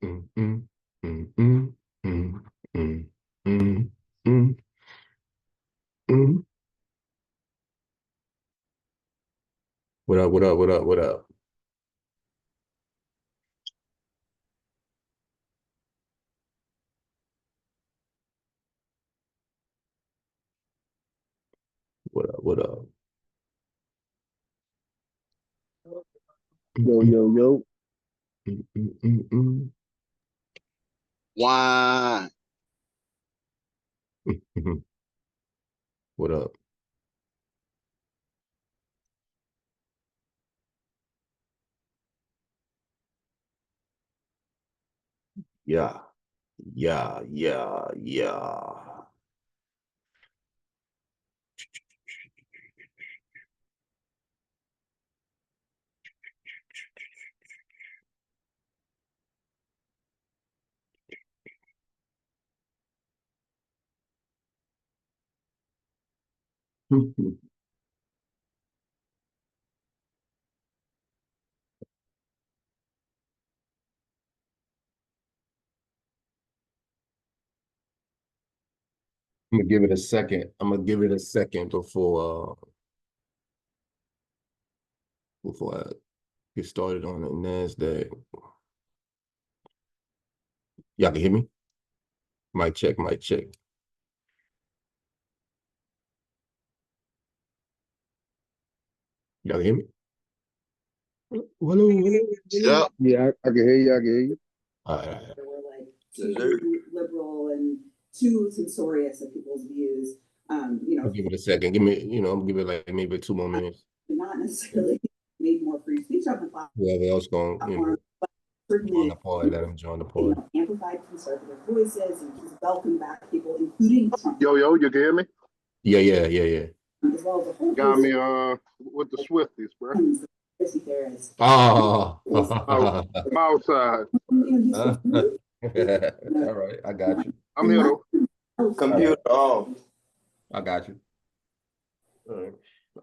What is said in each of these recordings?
Mm, mm, mm, mm, mm, mm, mm, mm, mm. What up, what up, what up, what up? What up, what up? Mm, Yo, mm, yo, yo. mm, mm, mm, mm, Why? mm. What up? Yeah, yeah, yeah, yeah. I'm gonna give it a second. I'm gonna give it a second before I get started on the NASDAQ. Y'all can hear me? Mic check, mic check. Y'all hear me? Hello, hello, hello. Yeah. Yeah, I can hear you. I can hear you. All right, all right. We're like too liberal and too censorious of people's views. I'll give it a second. I'll give it like maybe 2 more minutes. Not necessarily made more free speech on the Whoever else going, platform, but join certainly, the party, let them join the party. amplified conservative voices and just welcome back people, including Trump. Yo, you can hear me? Yeah. As well as a whole Got me with the Swifties, bro. conspiracy theorists. Oh. I'm outside. All right, I got you. I'm here though. Computer off. I got you. All right.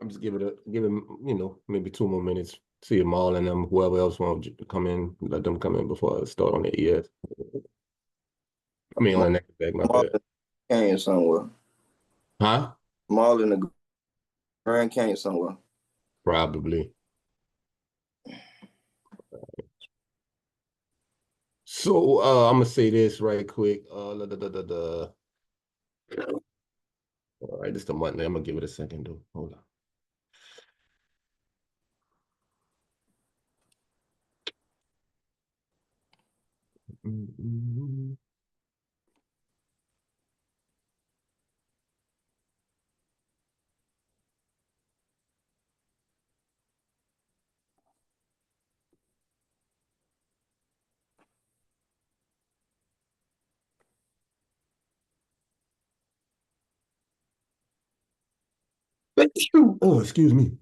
I'm just give him, maybe 2 more minutes. See them all and them, whoever else wants to come in, let them come in before I start on the ES. I mean, on the next back, my bad. Canyon somewhere. Huh? Mall in the Grand Canyon somewhere. Probably. So I'm gonna say this right quick. All right, this is the monthly. I'm gonna give it a second though. Hold on. Oh, excuse me.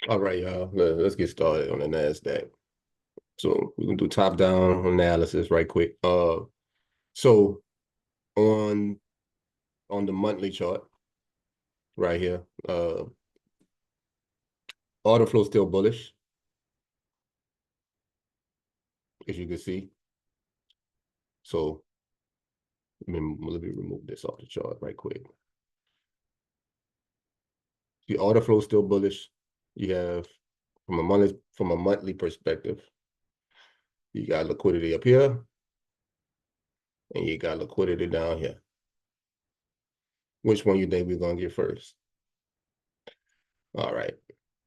All right, y'all. Let's get started on the NASDAQ. So we can do top-down analysis right quick. So on the monthly chart right here, order flow still bullish, as you can see. So let me remove this off the chart right quick. The order flow still bullish. You have from a monthly perspective, you got liquidity up here, and you got liquidity down here. Which one you think we're gonna get first? All right.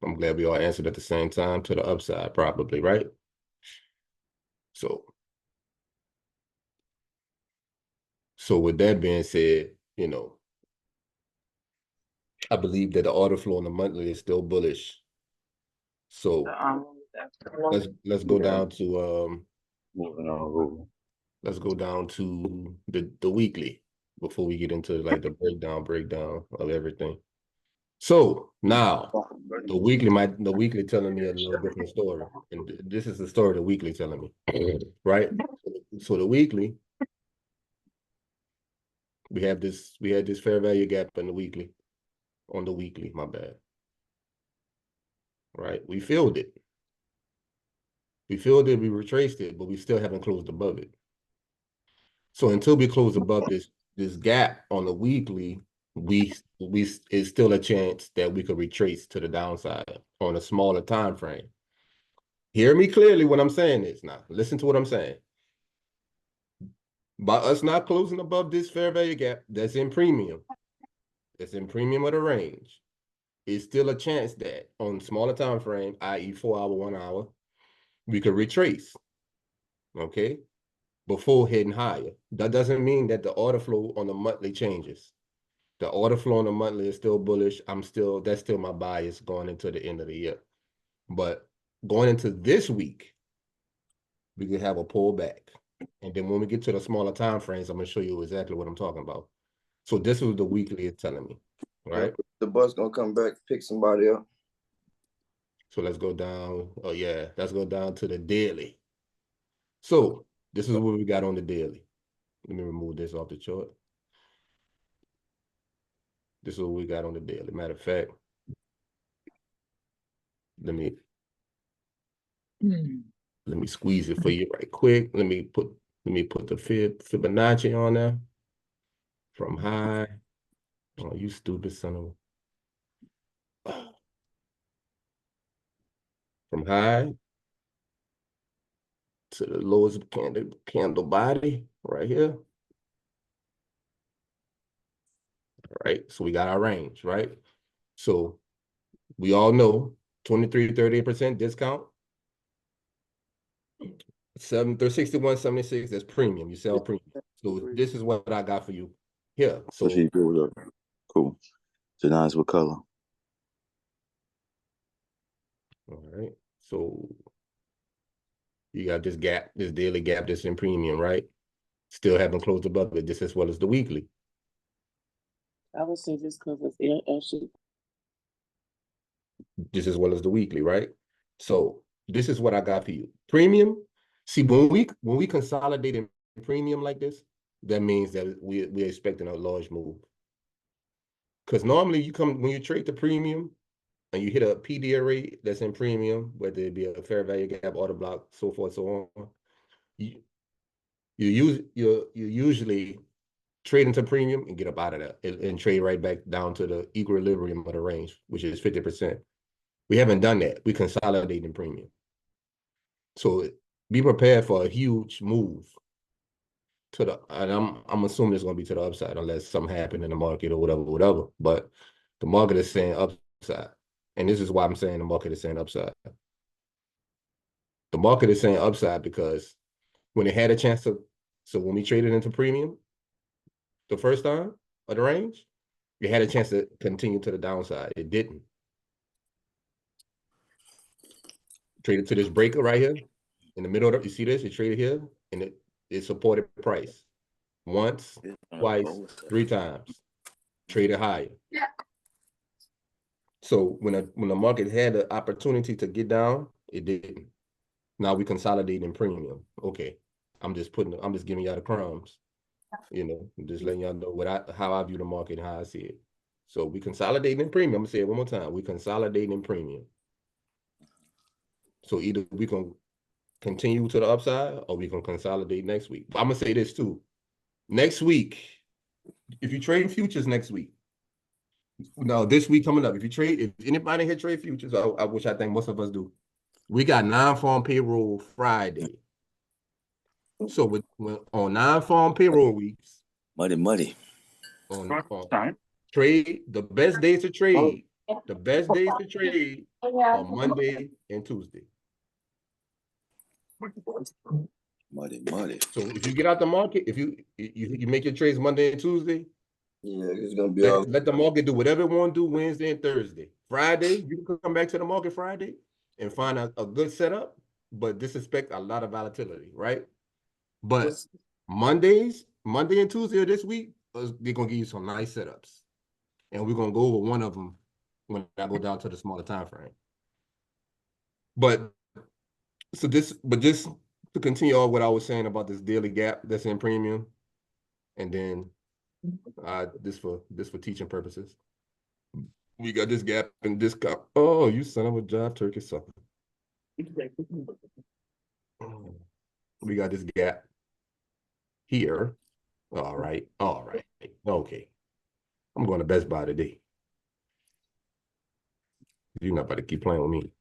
I'm glad we all answered at the same time to the upside, probably, right? So with that being said, I believe that the order flow on the monthly is still bullish. So let's go down to Moving on. let's go down to the weekly before we get into like the breakdown of everything. So now the weekly telling me a little different story. And this is the story the weekly telling me. Right? So the weekly, we had this fair value gap in the weekly. On the weekly, my bad. Right? We filled it. We retraced it, but we still haven't closed above it. So until we close above this gap on the weekly, we it's still a chance that we could retrace to the downside on a smaller time frame. Hear me clearly when I'm saying this now. Listen to what I'm saying. By us not closing above this fair value gap, that's in premium of the range, it's still a chance that on smaller time frame, i.e. 4 hour, 1 hour, we could retrace. Okay? Before heading higher. That doesn't mean that the order flow on the monthly changes. The order flow on the monthly is still bullish. That's still my bias going into the end of the year. But going into this week, we could have a pullback. And then when we get to the smaller time frames, I'm gonna show you exactly what I'm talking about. So this was the weekly it's telling me, right? The bus gonna come back, pick somebody up. So let's go down. Oh yeah, let's go down to the daily. So this is what we got on the daily. Let me remove this off the chart. This is what we got on the daily. Matter of fact, let me squeeze it for you right quick. Let me put the Fibonacci on there from high. Oh, you stupid son of from high to the lowest candle body right here. All right, so we got our range, right? So we all know 23-38% discount. 61.76, that's premium. You sell premium. So this is what I got for you here. So Cool. So now it's what color? all right. So you got this gap, this daily gap that's in premium, right? Still haven't closed above it, just as well as the weekly. I would say just because it's actually Just as well as the weekly, right? So this is what I got for you. Premium. See, when we consolidate in premium like this, that means that we're expecting a large move. Because normally when you trade the premium and you hit a PDA rate that's in premium, whether it be a fair value gap, order block, so forth, so on, you usually trade into premium and get up out of that and trade right back down to the equilibrium of the range, which is 50%. We haven't done that. We consolidate in premium. So be prepared for a huge move to the, and I'm assuming it's going to be to the upside unless something happened in the market or whatever. But the market is saying upside. And this is why I'm saying the market is saying upside. The market is saying upside because when it had a chance to, so when we traded into premium the first time of the range, it had a chance to continue to the downside. It didn't. Traded to this breaker right here in the middle of the, you see this? It traded here and it supported price. Once, twice, 3 times. Traded higher. Yeah. So when the market had the opportunity to get down, it didn't. Now we consolidate in premium. Okay. I'm just giving y'all the crumbs. You know, I'm just letting y'all know how I view the market and how I see it. So we consolidate in premium. I'm gonna say it one more time. We consolidate in premium. So either we can continue to the upside or we can consolidate next week. But I'm gonna say this too. Next week, if you trade futures next week, no, this week coming up, if anybody here trade futures, which I think most of us do, we got non-farm payroll Friday. So on non-farm payroll weeks, Muddy. on trade, the best days to trade are Monday and Tuesday. Muddy. So if you get out the market, if you make your trades Monday and Tuesday, Yeah, it's gonna be all. let the market do whatever it want to do Wednesday and Thursday. Friday, you can come back to the market Friday and find a good setup, but disrespect a lot of volatility, right? But Monday and Tuesday of this week, they're gonna give you some nice setups, and we're gonna go over one of them when I go down to the smaller time frame. But just to continue on what I was saying about this daily gap that's in premium, and then this for teaching purposes. We got this gap in discount. Oh, you son of a jive turkey sucker. We got this gap here. All right. Okay. I'm going to Best Buy today. You're not about to keep playing with me.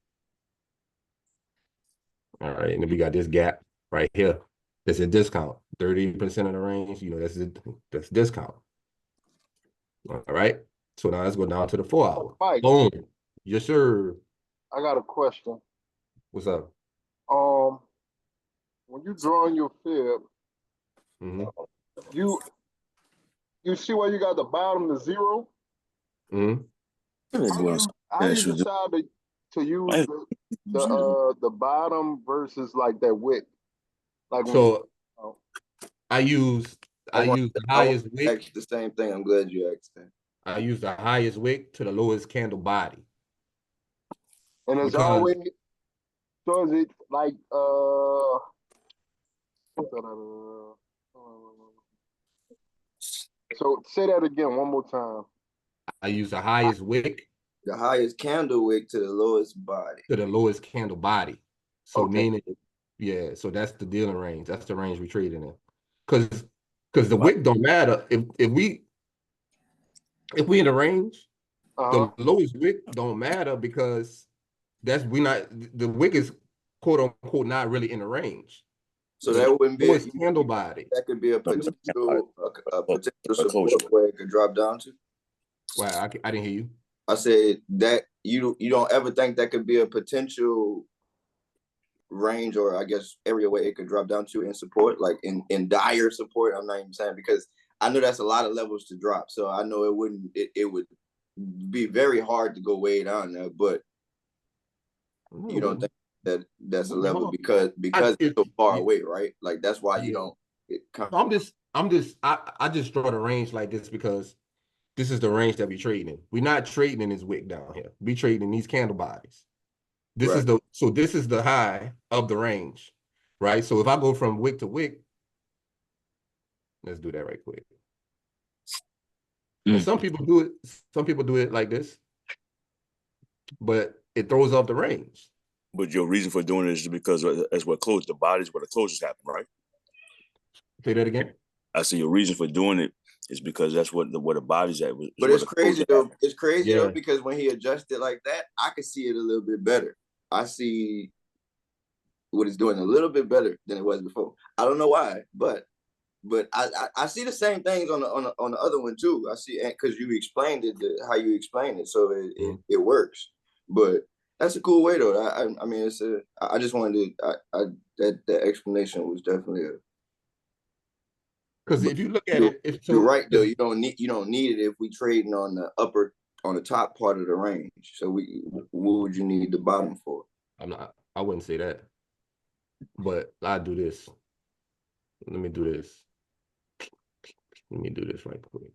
All right, and then we got this gap right here. That's a discount. 30% of the range, you know, that's discount. All right. So now let's go down to the 4 hour. Mike, Boom. Yes, sir. I got a question. What's up? When you drawing your fib, Mm-hmm. you see where you got the bottom to 0? Mm-hmm. How do you decide to use The bottom versus like that wick. Like when So oh, I use I want the I want highest to wick. ask the same thing. I'm glad you asked that. I use the highest wick to the lowest candle body. and it's Because always so is it like so say that again one more time. I use the highest wick The highest candle wick to the lowest body. to the lowest candle body. So Okay. meaning, yeah, so that's the dealing range. That's the range we trading in. Because the wick don't matter. If we in the range, Uh-huh. the lowest wick don't matter because the wick is quote unquote not really in the range. So that wouldn't be Lowest candle body. that could be a potential closure. support where it could drop down to. Wow, I didn't hear you. I said that you don't ever think that could be a potential range or I guess area where it could drop down to in support, like in dire support. I'm not even saying because I know that's a lot of levels to drop. So I know it would be very hard to go way down there, but you don't think that that's a level because it's so far away, right? Like that's why you don't. I just draw the range like this because this is the range that we trading in. We're not trading in this wick down here. We trading in these candle bodies. This is the high of the range, right? So if I go from wick to wick, let's do that right quick. And some people do it like this, but it throws off the range. But your reason for doing it is because that's what close the bodies where the closures happen, right? Say that again. I see your reason for doing it is because that's what the body's at. But it's crazy though. It's crazy though because when he adjusted like that, I could see it a little bit better. I see what it's doing a little bit better than it was before. I don't know why, but I see the same things on the other one too. I see because you explained it how you explained it, so it works. But that's a cool way though. I mean, I just wanted to that explanation was definitely a. Because if you look at it, you're right though. You don't need it if we trading on the top part of the range. So what would you need the bottom for? I wouldn't say that, but I do this. Let me do this. Let me do this right quick.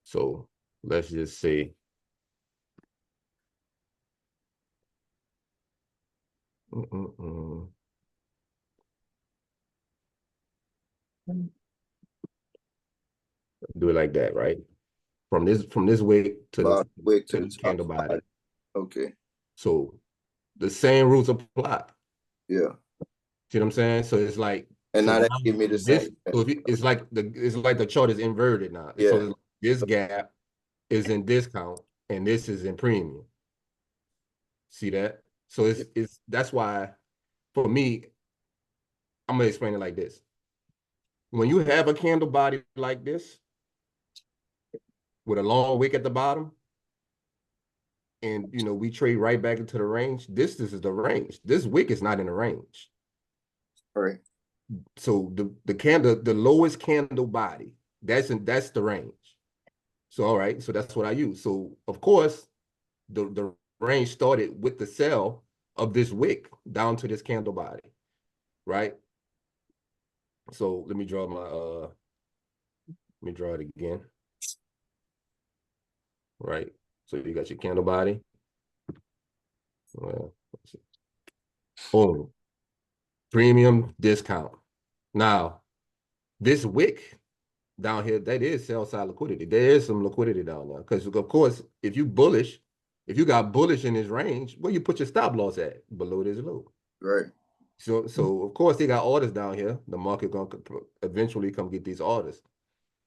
So let's just say. Do it like that, right? From this wick to the candle body. Okay. So the same rules apply. Yeah. See what I'm saying? So it's like, and now that give me the same. So it's like the chart is inverted now. Yeah. So like this gap is in discount and this is in premium. See that? So it's that's why for me, I'm gonna explain it like this. When you have a candle body like this with a long wick at the bottom, and we trade right back into the range, this is the range. This wick is not in the range. All right. So the lowest candle body, that's the range. So all right, so that's what I use. So of course, the range started with the sell of this wick down to this candle body, right? So let me draw it again. Right. So you got your candle body. Well, let's see. Boom. Premium discount. Now, this wick down here, that is sell side liquidity. There is some liquidity down there. Because of course, if you got bullish in this range, where you put your stop loss at? Below this low. Right. So of course they got orders down here. The market gonna eventually come get these orders.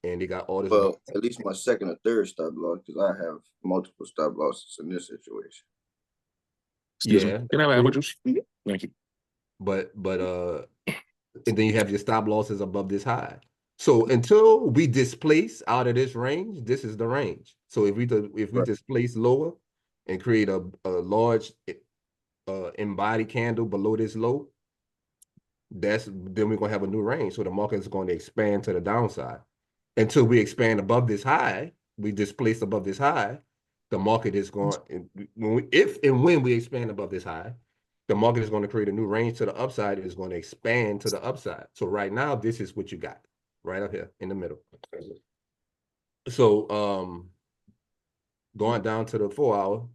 And they got orders. Well, at least my second or third stop loss, because I have multiple stop losses in this situation. Yeah. Can I have you? Thank you. But and then you have your stop losses above this high. So until we displace out of this range, this is the range. So if we displace lower and create a large embodied candle below this low, then we're gonna have a new range. So the market is going to expand to the downside. Until we expand above this high, we displace above this high, the market is going, if and when we expand above this high, the market is going to create a new range to the upside. It's going to expand to the upside. So right now, this is what you got right up here in the middle. So going down to the 4 hour.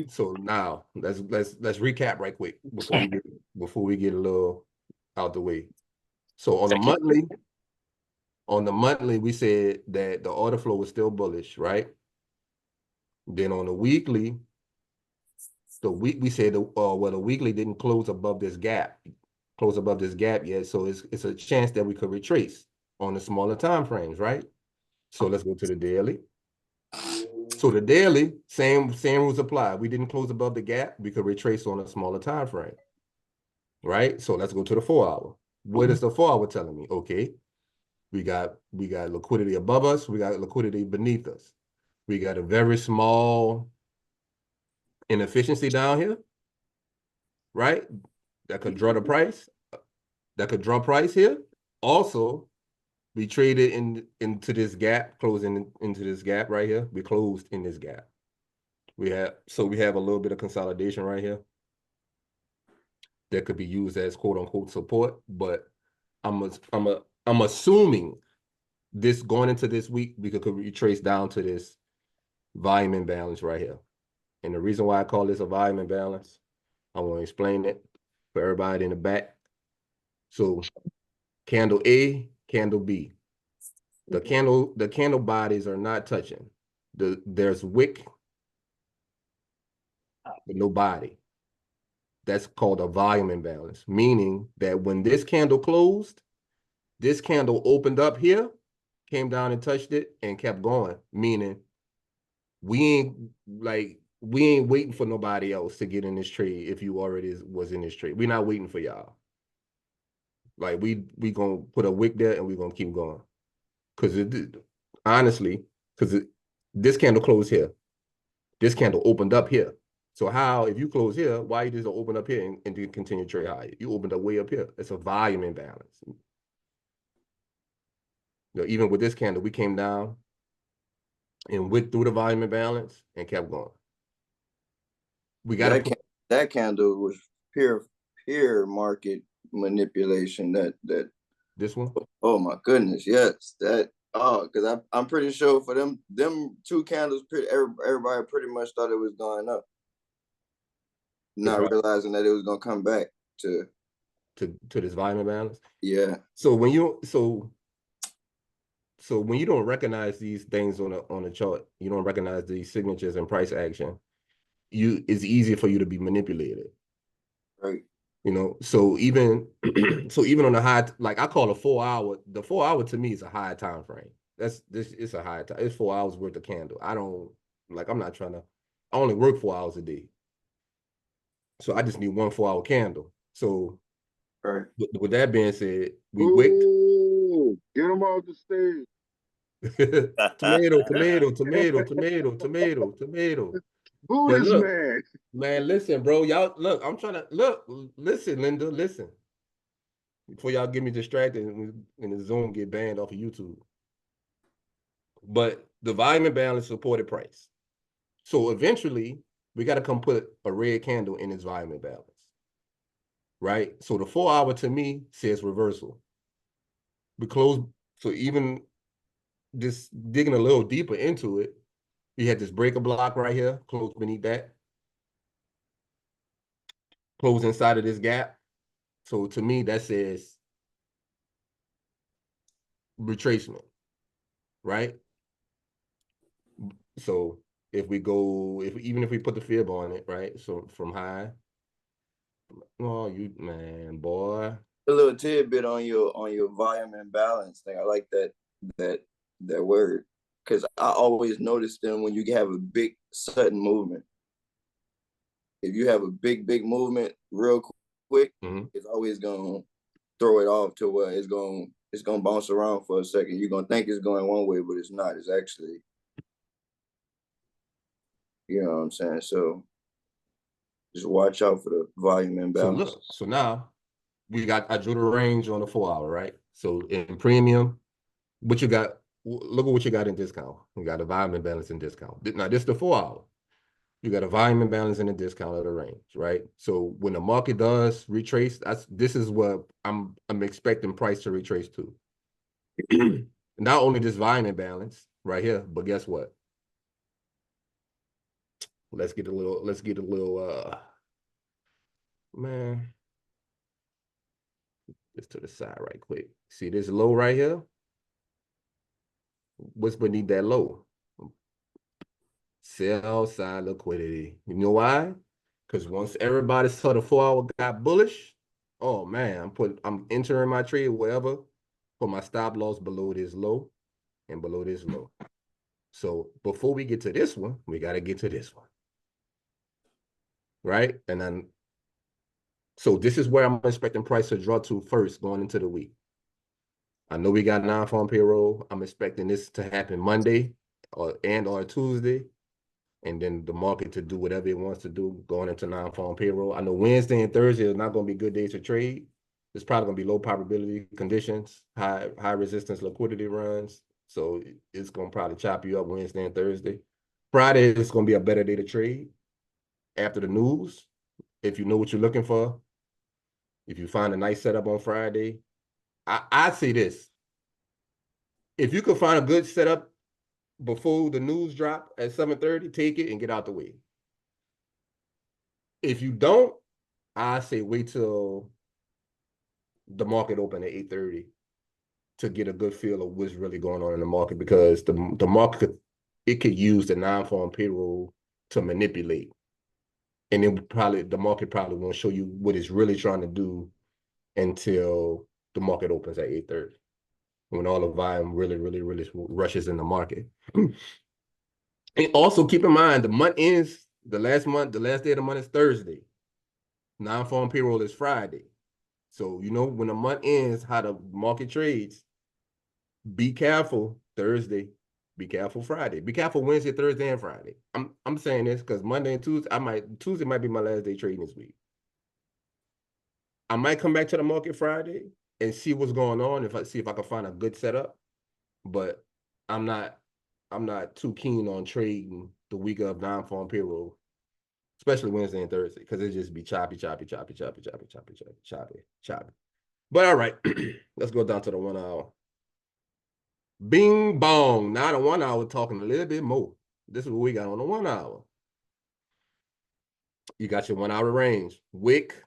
So now let's recap right quick before we get a little out the way. So on the monthly, we said that the order flow was still bullish, right? Then on the weekly, we said the weekly didn't close above this gap yet. So it's a chance that we could retrace on the smaller time frames, right? So let's go to the daily. So the daily, same rules apply. We didn't close above the gap. We could retrace on a smaller time frame, right? So let's go to the 4 hour. What is the 4 hour telling me? Okay, we got liquidity above us. We got liquidity beneath us. We got a very small inefficiency down here, right? That could draw the price. That could draw price here. Also, we traded into this gap, closing into this gap right here. We closed in this gap. We have a little bit of consolidation right here that could be used as quote unquote support. But I'm assuming this going into this week, we could retrace down to this volume imbalance right here. And the reason why I call this a volume imbalance, I want to explain it for everybody in the back. So candle A, candle B. The candle bodies are not touching. There's wick, but no body. That's called a volume imbalance, meaning that when this candle closed, this candle opened up here, came down and touched it, and kept going, meaning we ain't waiting for nobody else to get in this trade if you already was in this trade. We're not waiting for y'all. Like we gonna put a wick there and we're gonna keep going. Because this candle closed here. This candle opened up here. So how, if you close here, why you just don't open up here and do continue trade higher? You opened up way up here. It's a volume imbalance. You know, even with this candle, we came down and went through the volume imbalance and kept going. We got that candle was pure market manipulation. That this one. Oh my goodness, yes. Because I'm pretty sure for them two candles, everybody pretty much thought it was going up, not realizing that it was gonna come back to this volume imbalance. Yeah. So when you don't recognize these things on a chart, you don't recognize these signatures and price action, it's easier for you to be manipulated. Right. You know, so even on the high, like I call the 4 hour to me is a high time frame. It's a high time. It's 4 hours worth of candle. I only work 4 hours a day. So I just need one 4 hour candle. So right. With that being said, we wicked. Get them off the stage. Tomato. Buddhist man. Man, listen, bro. Y'all look, I'm trying to listen, Linda, listen. Before y'all get me distracted and the Zoom get banned off of YouTube. But the volume imbalance supported price. So eventually we got to come put a red candle in this volume imbalance. Right? So the 4 hour to me says reversal. We close, so even just digging a little deeper into it, we had this breaker block right here, close beneath that. Close inside of this gap. So to me, that says retracement, right? So even if we put the fib on it, right? So from high, oh, you man, boy. A little tidbit on your volume imbalance thing. I like that word, because I always notice them when you have a big sudden movement. If you have a big movement real quick, it's always gonna throw it off to where it's gonna bounce around for a second. You're gonna think it's going one way, but it's not. It's actually, you know what I'm saying? So just watch out for the volume imbalance. So now I drew the range on the 4 hour, right? So in premium, what you got look at what you got in discount. You got a volume imbalance in discount. Now, this is the 4 hour. You got a volume imbalance in the discount of the range, right? So when the market does retrace, this is what I'm expecting price to retrace to. Not only this volume imbalance right here, but guess what? Let's get a little man. Just to the side right quick. See this low right here? What's beneath that low? Sell side liquidity. You know why? Because once everybody saw the 4 hour got bullish, oh man, I'm entering my trade wherever for my stop loss below this low and below this low. So before we get to this one, we got to get to this one. Right? And then, so this is where I'm expecting price to draw to first going into the week. I know we got non-farm payroll. I'm expecting this to happen Monday or Tuesday. And then the market to do whatever it wants to do going into non-farm payroll. I know Wednesday and Thursday is not going to be good days to trade. It's probably going to be low probability conditions, high resistance liquidity runs. So it's going to probably chop you up Wednesday and Thursday. Friday is going to be a better day to trade after the news. If you know what you're looking for, if you find a nice setup on Friday, I say this. If you can find a good setup before the news drop at 7:30, take it and get out the way. If you don't, I say wait till the market open at 8:30 to get a good feel of what's really going on in the market, because the market could use the non-farm payroll to manipulate. And then the market probably won't show you what it's really trying to do until the market opens at 8:30. When all the volume really rushes in the market. And also keep in mind, the month ends, the last day of the month is Thursday. Non-farm payroll is Friday. So, you know, when the month ends, how the market trades, be careful Thursday, be careful Friday, be careful Wednesday, Thursday, and Friday. I'm saying this because Monday and Tuesday might be my last day trading this week. I might come back to the market Friday and see what's going on, if I can find a good setup. But I'm not too keen on trading the week of non-farm payroll, especially Wednesday and Thursday, because it just be choppy. But all right, let's go down to the 1 hour. Bing bong. Now the 1 hour talking a little bit more. This is what we got on the 1 hour. You got your 1 hour range. Wick,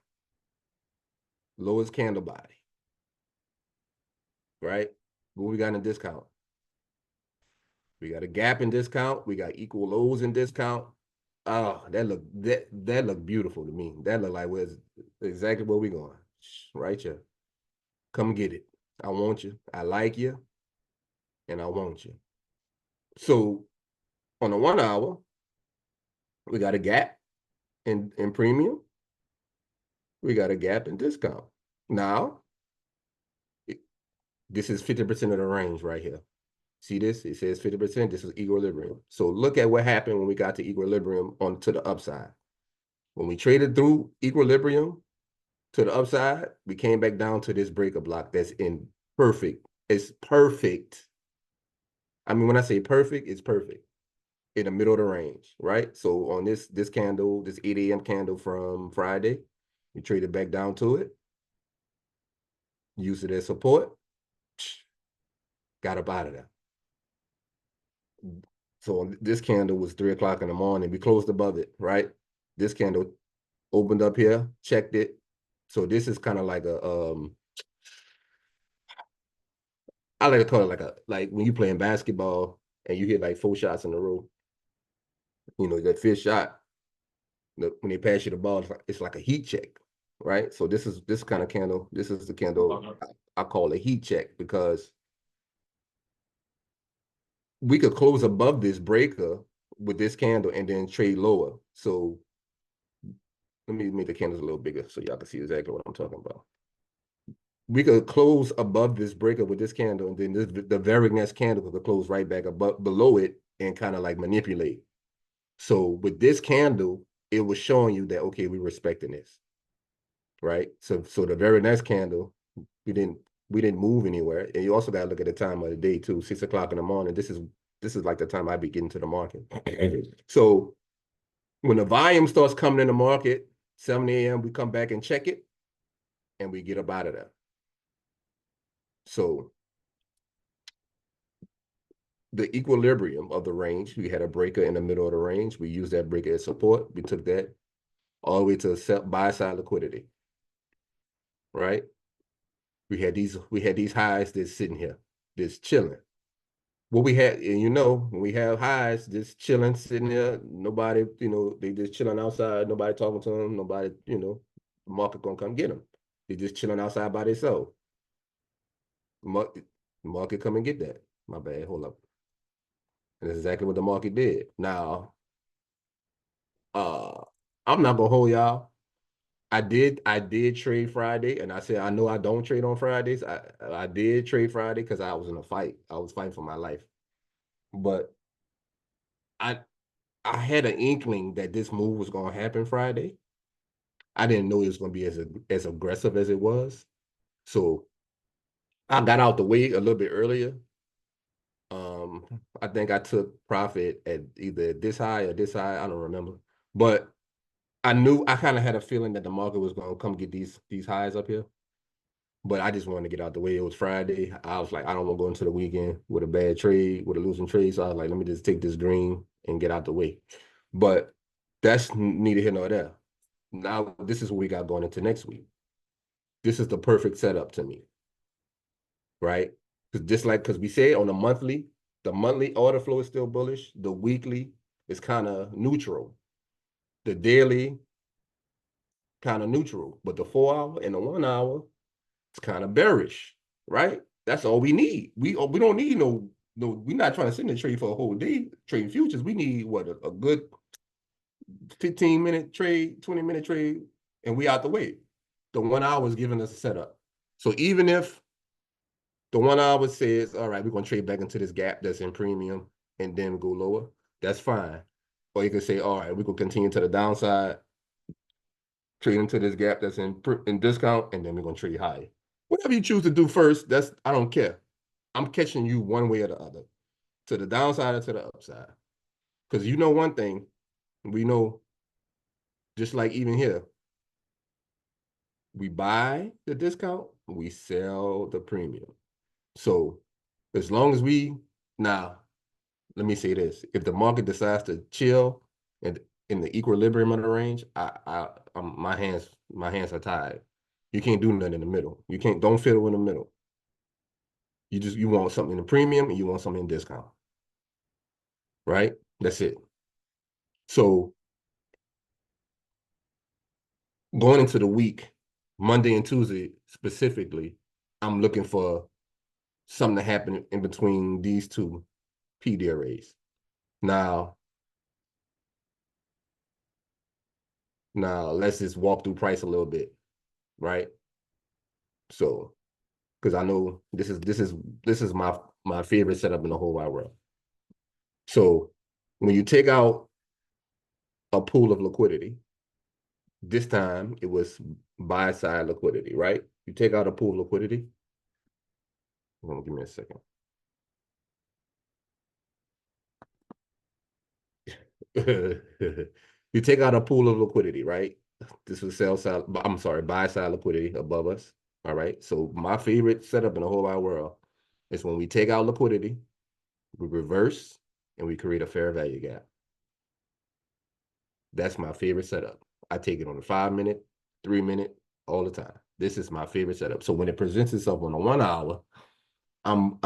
lowest candle body. Right? What we got in discount? We got a gap in discount. We got equal lows in discount. Oh, that look beautiful to me. That look like where's exactly where we going. Right here. Come get it. I want you. I like you. And I want you. So on the 1 hour, we got a gap in premium. We got a gap in discount. Now, this is 50% of the range right here. See this? It says 50%. This is equilibrium. So look at what happened when we got to equilibrium to the upside. When we traded through equilibrium to the upside, we came back down to this breaker block that's in perfect. It's perfect. I mean, when I say perfect, it's perfect. In the middle of the range, right? So on this candle, this 8 a.m. candle from Friday, we traded back down to it. Use it as support. Got up out of there. So this candle was 3 o'clock in the morning. We closed above it, right? This candle opened up here, checked it. So this is kind of like I like to call it like when you playing basketball and you hit like 4 shots in a row. You know, that 5th shot, when they pass you the ball, it's like a heat check, right? So this kind of candle, this is the candle I call a heat check, because we could close above this breaker with this candle and then trade lower. So let me make the candles a little bigger so y'all can see exactly what I'm talking about. We could close above this breaker with this candle, and then the very next candle could close right back below it and kind of like manipulate. So with this candle, it was showing you that, okay, we're respecting this, right? So the very next candle, we didn't We didn't move anywhere. And you also got to look at the time of the day too. 6 o'clock in the morning. This is like the time I be getting to the market. So when the volume starts coming in the market, 7 a.m., we come back and check it, and we get up out of there. So the equilibrium of the range, we had a breaker in the middle of the range. We used that breaker as support. We took that all the way to buy side liquidity, right? We had these highs that's sitting here, that's chilling. What we had, and when we have highs just chilling, sitting there, nobody, they just chilling outside, nobody talking to them, nobody, the market gonna come get them. They just chilling outside by themselves. Market come and get that. My bad, hold up. And that's exactly what the market did. Now, I'm not gonna hold y'all. I did trade Friday, and I said I know I don't trade on Fridays. I did trade Friday because I was in a fight. I was fighting for my life. But I had an inkling that this move was gonna happen Friday. I didn't know it was gonna be as aggressive as it was. So I got out the way a little bit earlier. I think I took profit at either this high or this high. I don't remember. But I kind of had a feeling that the market was gonna come get these highs up here. But I just wanted to get out the way. It was Friday. I was like, I don't want to go into the weekend with a bad trade, with a losing trade. So I was like, let me just take this green and get out the way. But that's neither here nor there. Now, this is what we got going into next week. This is the perfect setup to me, right? Because we say on the monthly order flow is still bullish. The weekly is kind of neutral. The daily, kind of neutral. But the 4 hour and the 1 hour, it's kind of bearish, right? That's all we need. We don't need no. We're not trying to sit in the trade for a whole day trading futures. We need a good 15-minute trade, 20-minute trade, and we out the way. The 1 hour is giving us a setup. So even if the 1 hour says, all right, we're gonna trade back into this gap that's in premium and then go lower, that's fine. Or you can say, all right, we're gonna continue to the downside, trade into this gap that's in discount, and then we're gonna trade higher. Whatever you choose to do first, I don't care. I'm catching you one way or the other, to the downside or to the upside. Because you know one thing, we know, just like even here, we buy the discount, we sell the premium. So as long as now, let me say this: if the market decides to chill and in the equilibrium of the range, my hands are tied. You can't do nothing in the middle. Don't fiddle in the middle. You want something in the premium and you want something in discount. Right? That's it. So going into the week, Monday and Tuesday specifically, I'm looking for something to happen in between these two PD arrays. Now let's just walk through price a little bit, right? So, because I know this is my favorite setup in the whole wide world. So when you take out a pool of liquidity, this time it was buy side liquidity, right? You take out a pool of liquidity. Hold on, give me a second. You take out a pool of liquidity, right? This was buy side liquidity above us. All right. So my favorite setup in the whole wide world is when we take out liquidity, we reverse, and we create a fair value gap. That's my favorite setup. I take it on the 5-minute, 3-minute, all the time. This is my favorite setup. So when it presents itself on the 1 hour, I'm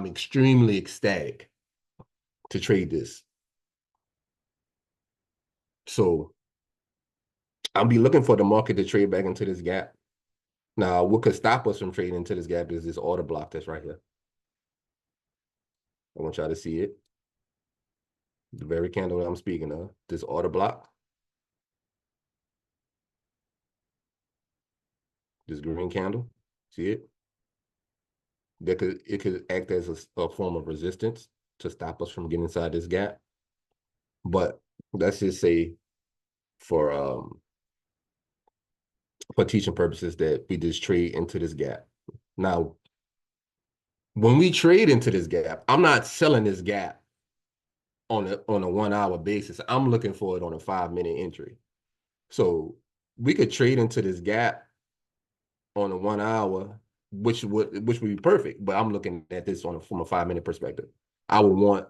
extremely ecstatic to trade this. So I'll be looking for the market to trade back into this gap. Now, what could stop us from trading into this gap is this order block that's right here. I want y'all to see it. The very candle that I'm speaking of, this order block. This green candle, see it? It could act as a form of resistance to stop us from getting inside this gap. But let's just say for teaching purposes that we just trade into this gap. Now, when we trade into this gap, I'm not selling this gap on a 1 hour basis. I'm looking for it on a 5-minute entry. So we could trade into this gap on a 1 hour, which would be perfect. But I'm looking at this from a 5-minute perspective. I would want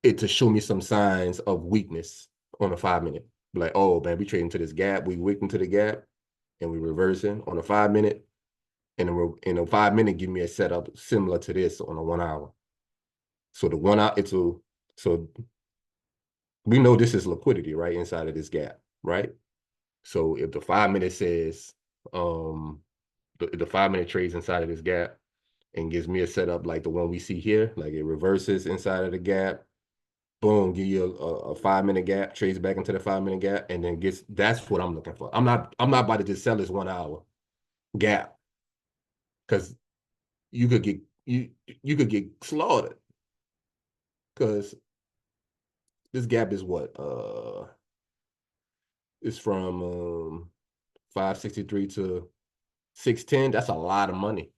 it to show me some signs of weakness on a 5-minute. Like, oh man, we trade into this gap, we wick into the gap, and we reversing on a 5-minute. And in a 5-minute, give me a setup similar to this on a 1 hour. So the 1 hour, so we know this is liquidity, right, inside of this gap, right? So if the 5-minute says, the 5-minute trades inside of this gap and gives me a setup like the one we see here, like it reverses inside of the gap, boom, give you a 5-minute gap, trades back into the 5-minute gap, and then that's what I'm looking for. I'm not about to just sell this 1 hour gap, because you could get slaughtered, because this gap is what it's from 563 to 610. That's a lot of money.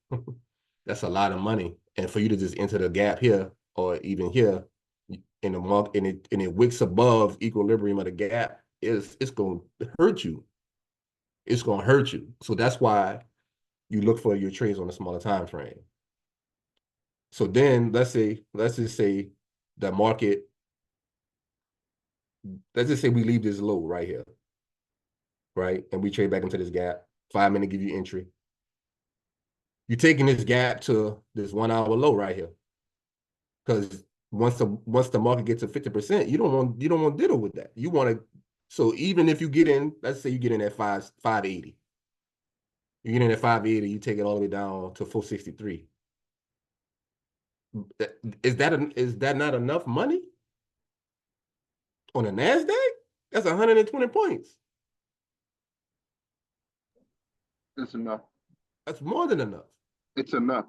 That's a lot of money. And for you to just enter the gap here or even here in the market, and it wicks above equilibrium of the gap, it's going to hurt you. It's going to hurt you. So that's why you look for your trades on a smaller time frame. So then let's just say the market, let's just say we leave this low right here, right? And we trade back into this gap. 5-minute give you entry. You're taking this gap to this 1 hour low right here, because once the market gets to 50%, you don't want to diddle with that. You want to. So even if you get in, let's say you get in at 580, you get in at 580, you take it all the way down to 463. Is that not enough money on a NASDAQ? That's 120 points. It's enough. That's more than enough. It's enough.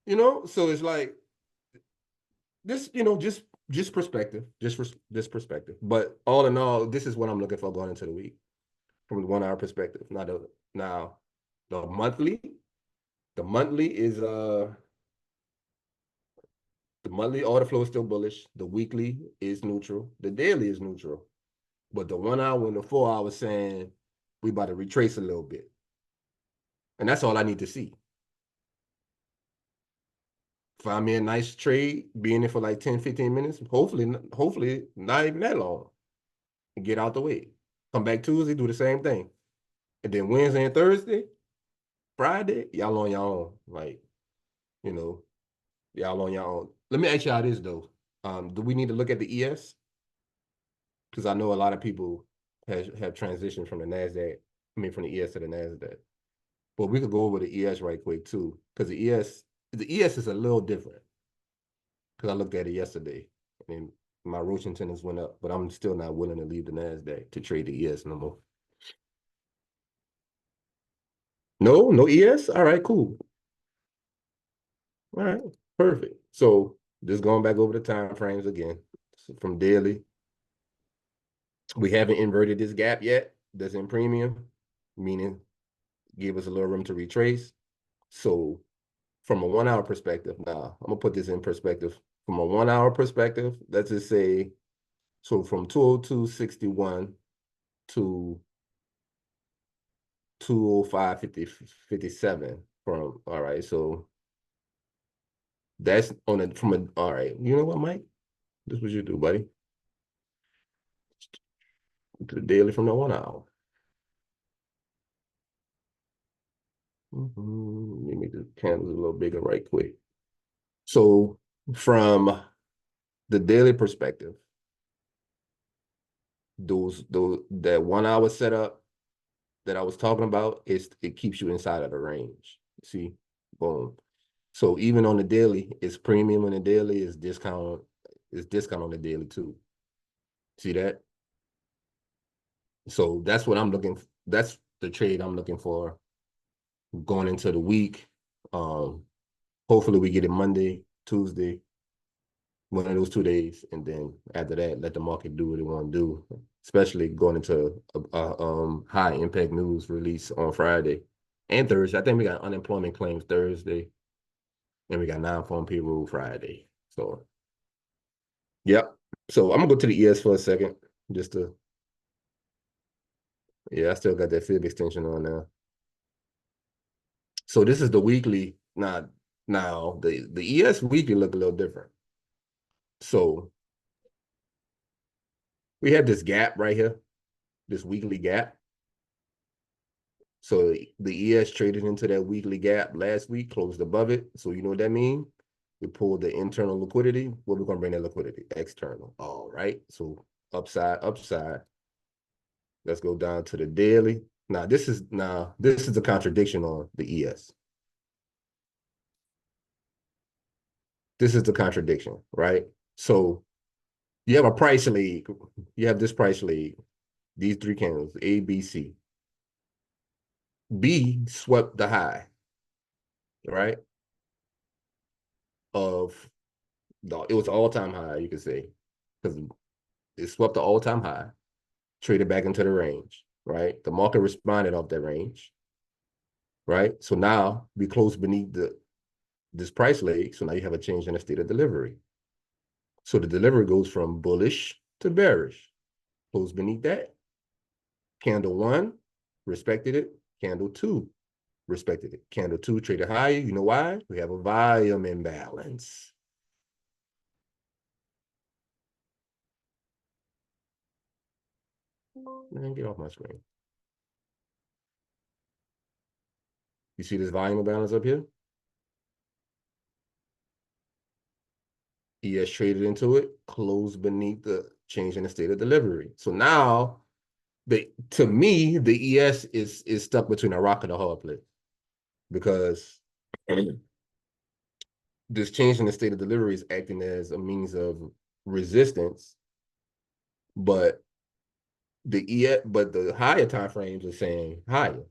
So it's like this, just perspective, just perspective. But all in all, this is what I'm looking for going into the week from the 1 hour perspective. Now the monthly is the monthly order flow is still bullish. The weekly is neutral. The daily is neutral. But the 1 hour and the 4 hour saying we about to retrace a little bit. And that's all I need to see. Find me a nice trade, be in it for like 10, 15 minutes. Hopefully not even that long. And get out the way. Come back Tuesday, do the same thing. And then Wednesday and Thursday, Friday, y'all on your own. Like, y'all on your own. Let me ask y'all this though. Do we need to look at the ES? Because I know a lot of people have transitioned from the NASDAQ, from the ES to the NASDAQ. But we could go over the ES right quick too, because the ES is a little different. Because I looked at it yesterday, and my roach antennas went up, but I'm still not willing to leave the NASDAQ to trade the ES no more. No ES? All right, cool. All right, perfect. So just going back over the time frames again. So from daily, we haven't inverted this gap yet. That's in premium, meaning give us a little room to retrace. So from a 1 hour perspective, now I'm gonna put this in perspective. From a 1 hour perspective, let's just say, so from 202.61 to 205.57 all right, so that's all right, you know what, Mike? This is what you do, buddy. To the daily from the 1 hour. Let me make the candles a little bigger right quick. So from the daily perspective, that 1 hour setup that I was talking about, it keeps you inside of the range. See, boom. So even on the daily, it's premium on the daily, it's discount on the daily too. See that? So that's what I'm looking for. That's the trade I'm looking for going into the week. Hopefully we get it Monday, Tuesday, one of those 2 days, and then after that, let the market do what it want to do, especially going into a high impact news release on Friday and Thursday. I think we got unemployment claims Thursday, and we got non-farm payroll Friday. So, yep. So I'm gonna go to the ES for a second, just to. Yeah, I still got that fib extension on now. So this is the weekly. Now the ES weekly look a little different. So we have this gap right here, this weekly gap. So the ES traded into that weekly gap last week, closed above it. So you know what that means? We pulled the internal liquidity. What we're gonna bring that liquidity? External. All right. So upside, upside. Let's go down to the daily. Now this is a contradiction on the ES. This is the contradiction, right? So you have a price league. You have this price league. These three candles, A, B, C. B swept the high, right? It was all-time high, you could say, because it swept the all-time high, traded back into the range, right? The market responded off that range, right? So now we close beneath this price leg. So now you have a change in the state of delivery. So the delivery goes from bullish to bearish. Close beneath that. Candle 1 respected it. Candle 2 respected it. Candle 2 traded higher. You know why? We have a volume imbalance. Man, get off my screen. You see this volume imbalance up here? ES traded into it, closed beneath the change in the state of delivery. So now, to me, the ES is stuck between a rock and a hard place, because this change in the state of delivery is acting as a means of resistance, but the higher time frames are saying higher.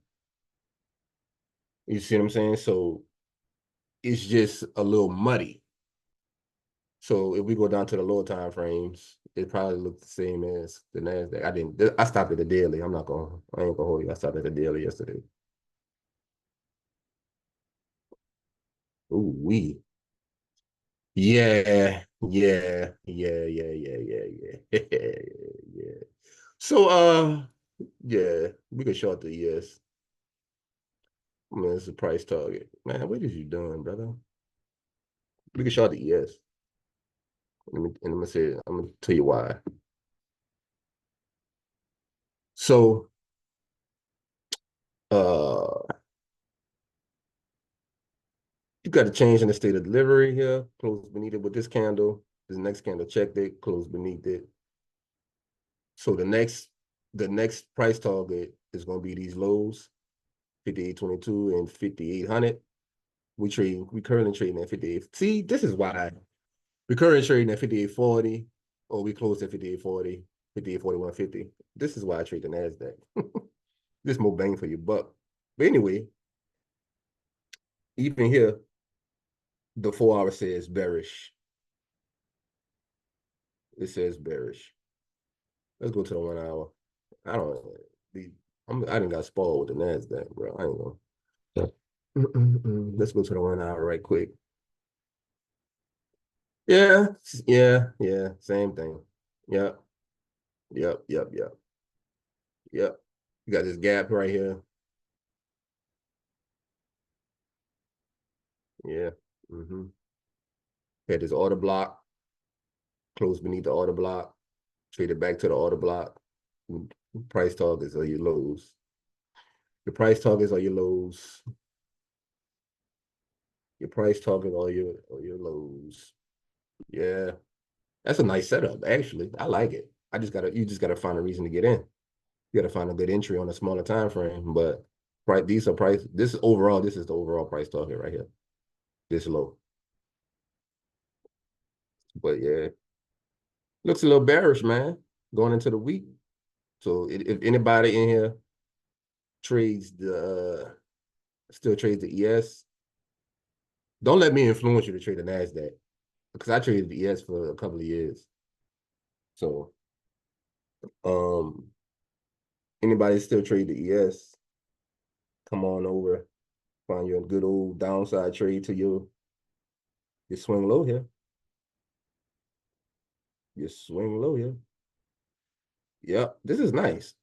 You see what I'm saying? So it's just a little muddy. So if we go down to the lower time frames, it probably looks the same as the NASDAQ. I stopped at the daily. I ain't gonna hold you. I stopped at the daily yesterday. Ooh, yeah. Yeah. So yeah, we can short the ES. I mean, it's a price target. Man, what is you doing, brother? We can short the ES. And I'm gonna tell you why. So you got a change in the state of delivery here, close beneath it with this candle. This next candle checked it, closed beneath it. So the next price target is going to be these lows, 58.22 and 5800. We currently trading at 58. See, this is why we currently trading at 58.40, or we closed at 58.40, 58.41.50. This is why I trade the NASDAQ. This more bang for your buck. But anyway, even here, the 4 hour says bearish. It says bearish. Let's go to the 1 hour. I didn't got spoiled with the NASDAQ, bro. I ain't gonna. Let's go to the 1 hour right quick. Yeah. Same thing. Yep. You got this gap right here. Yeah. Had this order block, closed beneath the order block, traded back to the order block. Price targets are your lows. Your price targets are your lows. Your price target are your lows. Yeah. That's a nice setup, actually. I like it. You just gotta find a reason to get in. You gotta find a good entry on a smaller time frame. But this is the overall price target right here. This low. But yeah. Looks a little bearish, man, going into the week. So if anybody in here still trades the ES, don't let me influence you to trade the NASDAQ, because I traded the ES for a couple of years. So anybody still trade the ES, come on over Find you a good old downside trade to your swing low here. Your swing low here. Yep, this is nice.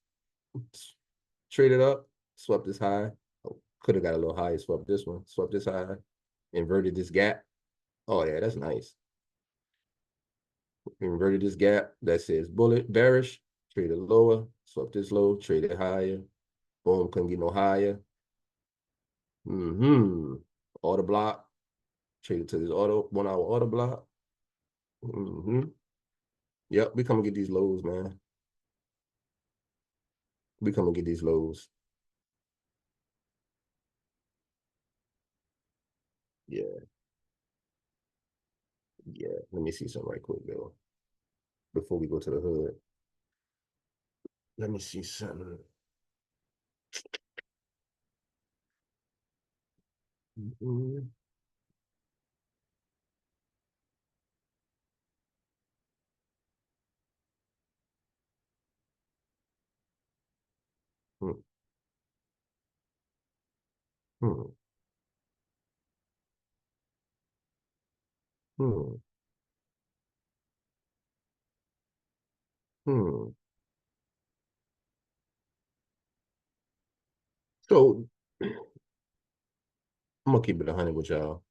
Trade it up, swept this high. Oh, could have got a little higher, swept this one, swept this high, inverted this gap. Oh yeah, that's nice. Inverted this gap that says bullet, bearish, traded lower, swept this low, traded higher. Boom, couldn't get no higher. Order block, traded to this 1 hour order block. Yep, we come and get these lows, man. We come and get these lows. Yeah. Yeah, let me see something right quick, though. Before we go to the hood. Let me see something. Hmm. Hmm. Hmm. Hmm. So I'm gonna keep it 100 with y'all.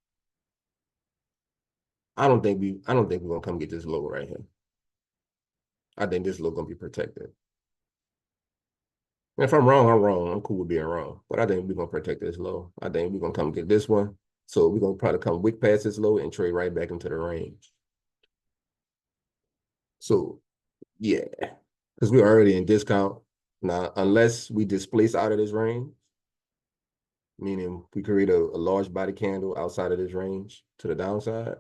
I don't think we're gonna come get this low right here. I think this low gonna be protected. And if I'm wrong, I'm wrong. I'm cool with being wrong. But I think we're gonna protect this low. I think we're gonna come get this one. So we're gonna probably come wick past this low and trade right back into the range. So yeah, because we're already in discount. Now, unless we displace out of this range, meaning we create a large body candle outside of this range to the downside,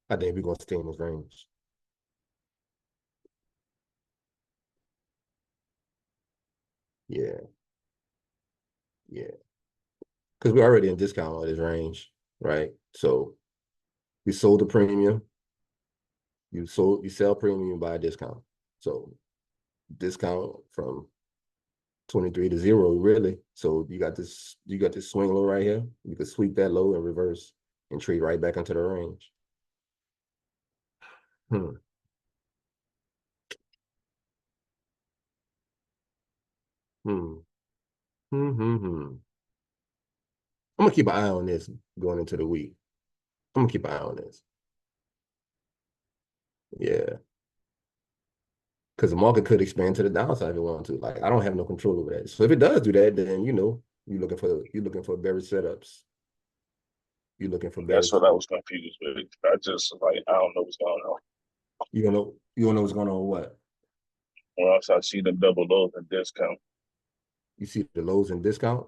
I think we're gonna stay in this range. Yeah. Yeah. Because we're already in discount on this range, right? So we sold the premium. You sell premium, you buy a discount. So discount from 23 to 0, really. So you got this swing low right here. You could sweep that low and reverse and trade right back into the range. Hmm. I'm gonna keep an eye on this going into the week. I'm gonna keep an eye on this. Yeah. Because the market could expand to the downside if it wanted to. Like, I don't have no control over that. So if it does do that, then you're looking for bearish setups. You're looking for bearish. That's what I was confused with. I just like I don't know what's going on. You don't know what's going on with what? Once I see the double lows and discount. You see the lows and discount?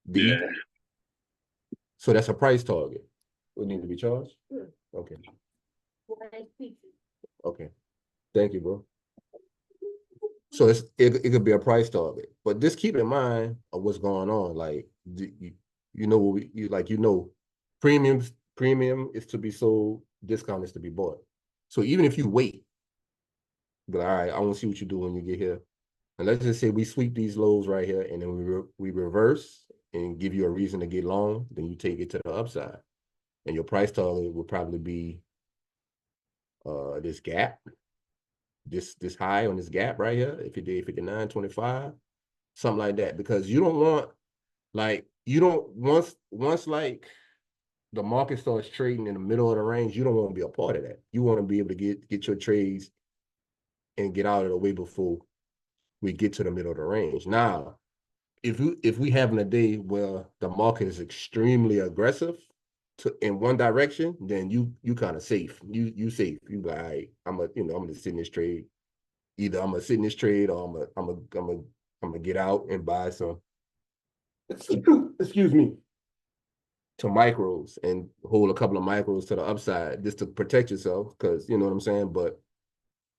Yeah. So that's a price target. Would need to be charged? Okay. Okay. Thank you, bro. So it could be a price target, but just keep in mind of what's going on. Like premium is to be sold, discount is to be bought. So even if you wait, but all right, I want to see what you do when you get here. And let's just say we sweep these lows right here, and then we reverse and give you a reason to get long. Then you take it to the upside, and your price target will probably be this gap, this high on this gap right here. If it did 59.25, something like that, because you don't want once like the market starts trading in the middle of the range, you don't want to be a part of that. You want to be able to get your trades and get out of the way before we get to the middle of the range. Now, if we having a day where the market is extremely aggressive in one direction, then you kind of safe. You safe. You like, all right, I'm gonna sit in this trade. Either I'm gonna sit in this trade or I'm gonna get out and buy some. Excuse me. To micros and hold a couple of micros to the upside just to protect yourself, because you know what I'm saying. But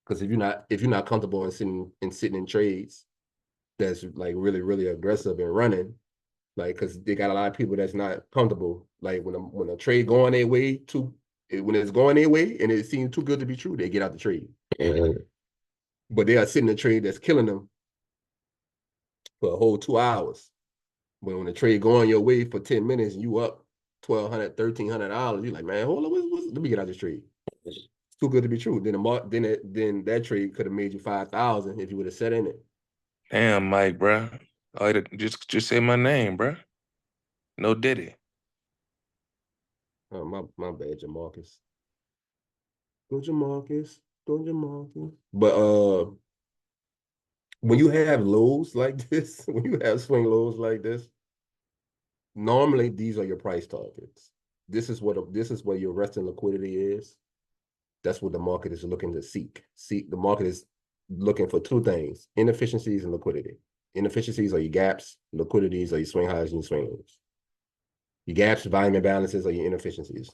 because if you're not comfortable in sitting in trades that's like really really aggressive and running, like because they got a lot of people that's not comfortable. Like when a trade going their way when it's going their way and it seems too good to be true, they get out the trade. But they are sitting in a trade that's killing them for a whole 2 hours. But when the trade going your way for 10 minutes and you up $1,200, $1,300, you're like, man, hold on, let me get out this trade. It's too good to be true. Then that trade could have made you 5,000 if you would have set in it. Damn, Mike, bro. Just say my name, bro. No Diddy. Oh, my bad, Jamarcus. Go Jamarcus. Go Jamarcus. But when you have lows like this, when you have swing lows like this, normally these are your price targets. This is what your resting liquidity is. That's what the market is looking to seek. The market is looking for two things: inefficiencies and liquidity. Inefficiencies are your gaps, liquidities are your swing highs and your swing lows. Your gaps, volume imbalances are your inefficiencies.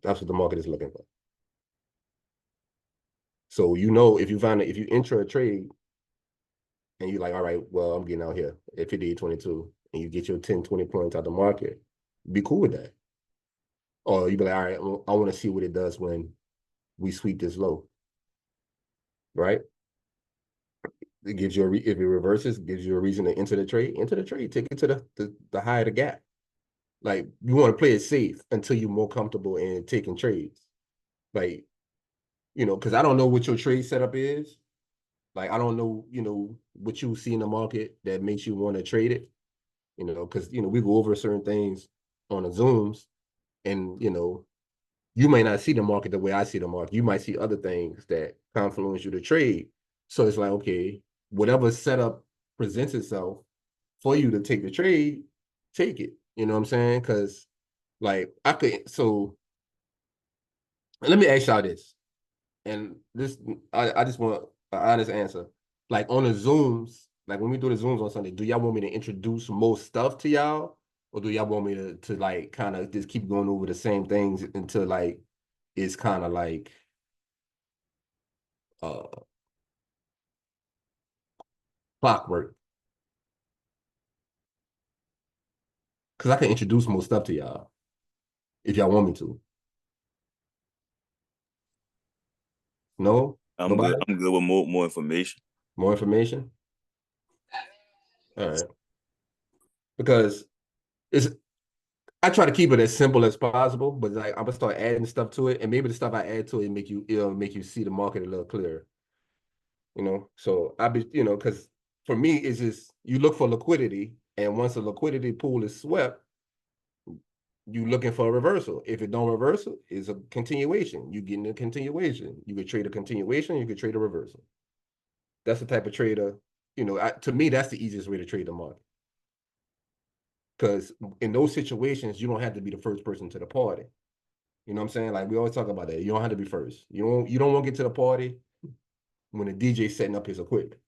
That's what the market is looking for. So if you enter a trade and you're like, all right, well, I'm getting out here at 58.22, and you get your 10, 20 points out the market, be cool with that. Or you be like, all right, I want to see what it does when we sweep this low. Right? It gives you if it reverses, it gives you a reason to enter the trade. Enter the trade, take it to the high of the gap. Like, you want to play it safe until you're more comfortable in taking trades. Like, because I don't know what your trade setup is. Like, I don't know, what you see in the market that makes you want to trade it. Because, we go over certain things on the Zooms, and, you may not see the market the way I see the market. You might see other things that confluence you to trade. So it's like, okay, whatever setup presents itself for you to take the trade, take it. You know what I'm saying? Because, like, so let me ask y'all this. And this, I just want an honest answer. Like, on the Zooms, like when we do the Zooms on Sunday, do y'all want me to introduce more stuff to y'all? Or do y'all want me to like kind of just keep going over the same things until like it's kind of like clockwork? Because I can introduce more stuff to y'all if y'all want me to. No? I'm Nobody? good. I'm good with more information. More information? All right. Because I try to keep it as simple as possible, but like I'm gonna start adding stuff to it, and maybe the stuff I add to it it'll make you see the market a little clearer. So because for me it's just you look for liquidity, and once the liquidity pool is swept, you looking for a reversal. If it don't reversal, it's a continuation. You getting a continuation. You could trade a continuation, you could trade a reversal. That's the type of trader, to me, that's the easiest way to trade the market. Because in those situations, you don't have to be the first person to the party. You know what I'm saying? Like we always talk about that. You don't have to be first. You don't want to get to the party when the DJ's setting up his equipment.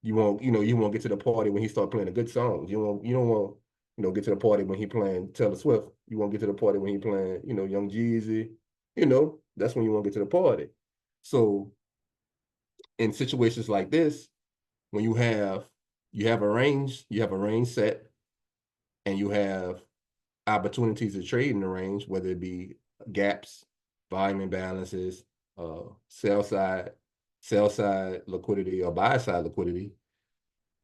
You won't get to the party when he start playing the good songs. You don't want, get to the party when he playing Taylor Swift. You won't get to the party when he playing, Young Jeezy. That's when you won't get to the party. So in situations like this, when you have a range set, and you have opportunities to trade in the range, whether it be gaps, volume imbalances, sell side liquidity or buy side liquidity,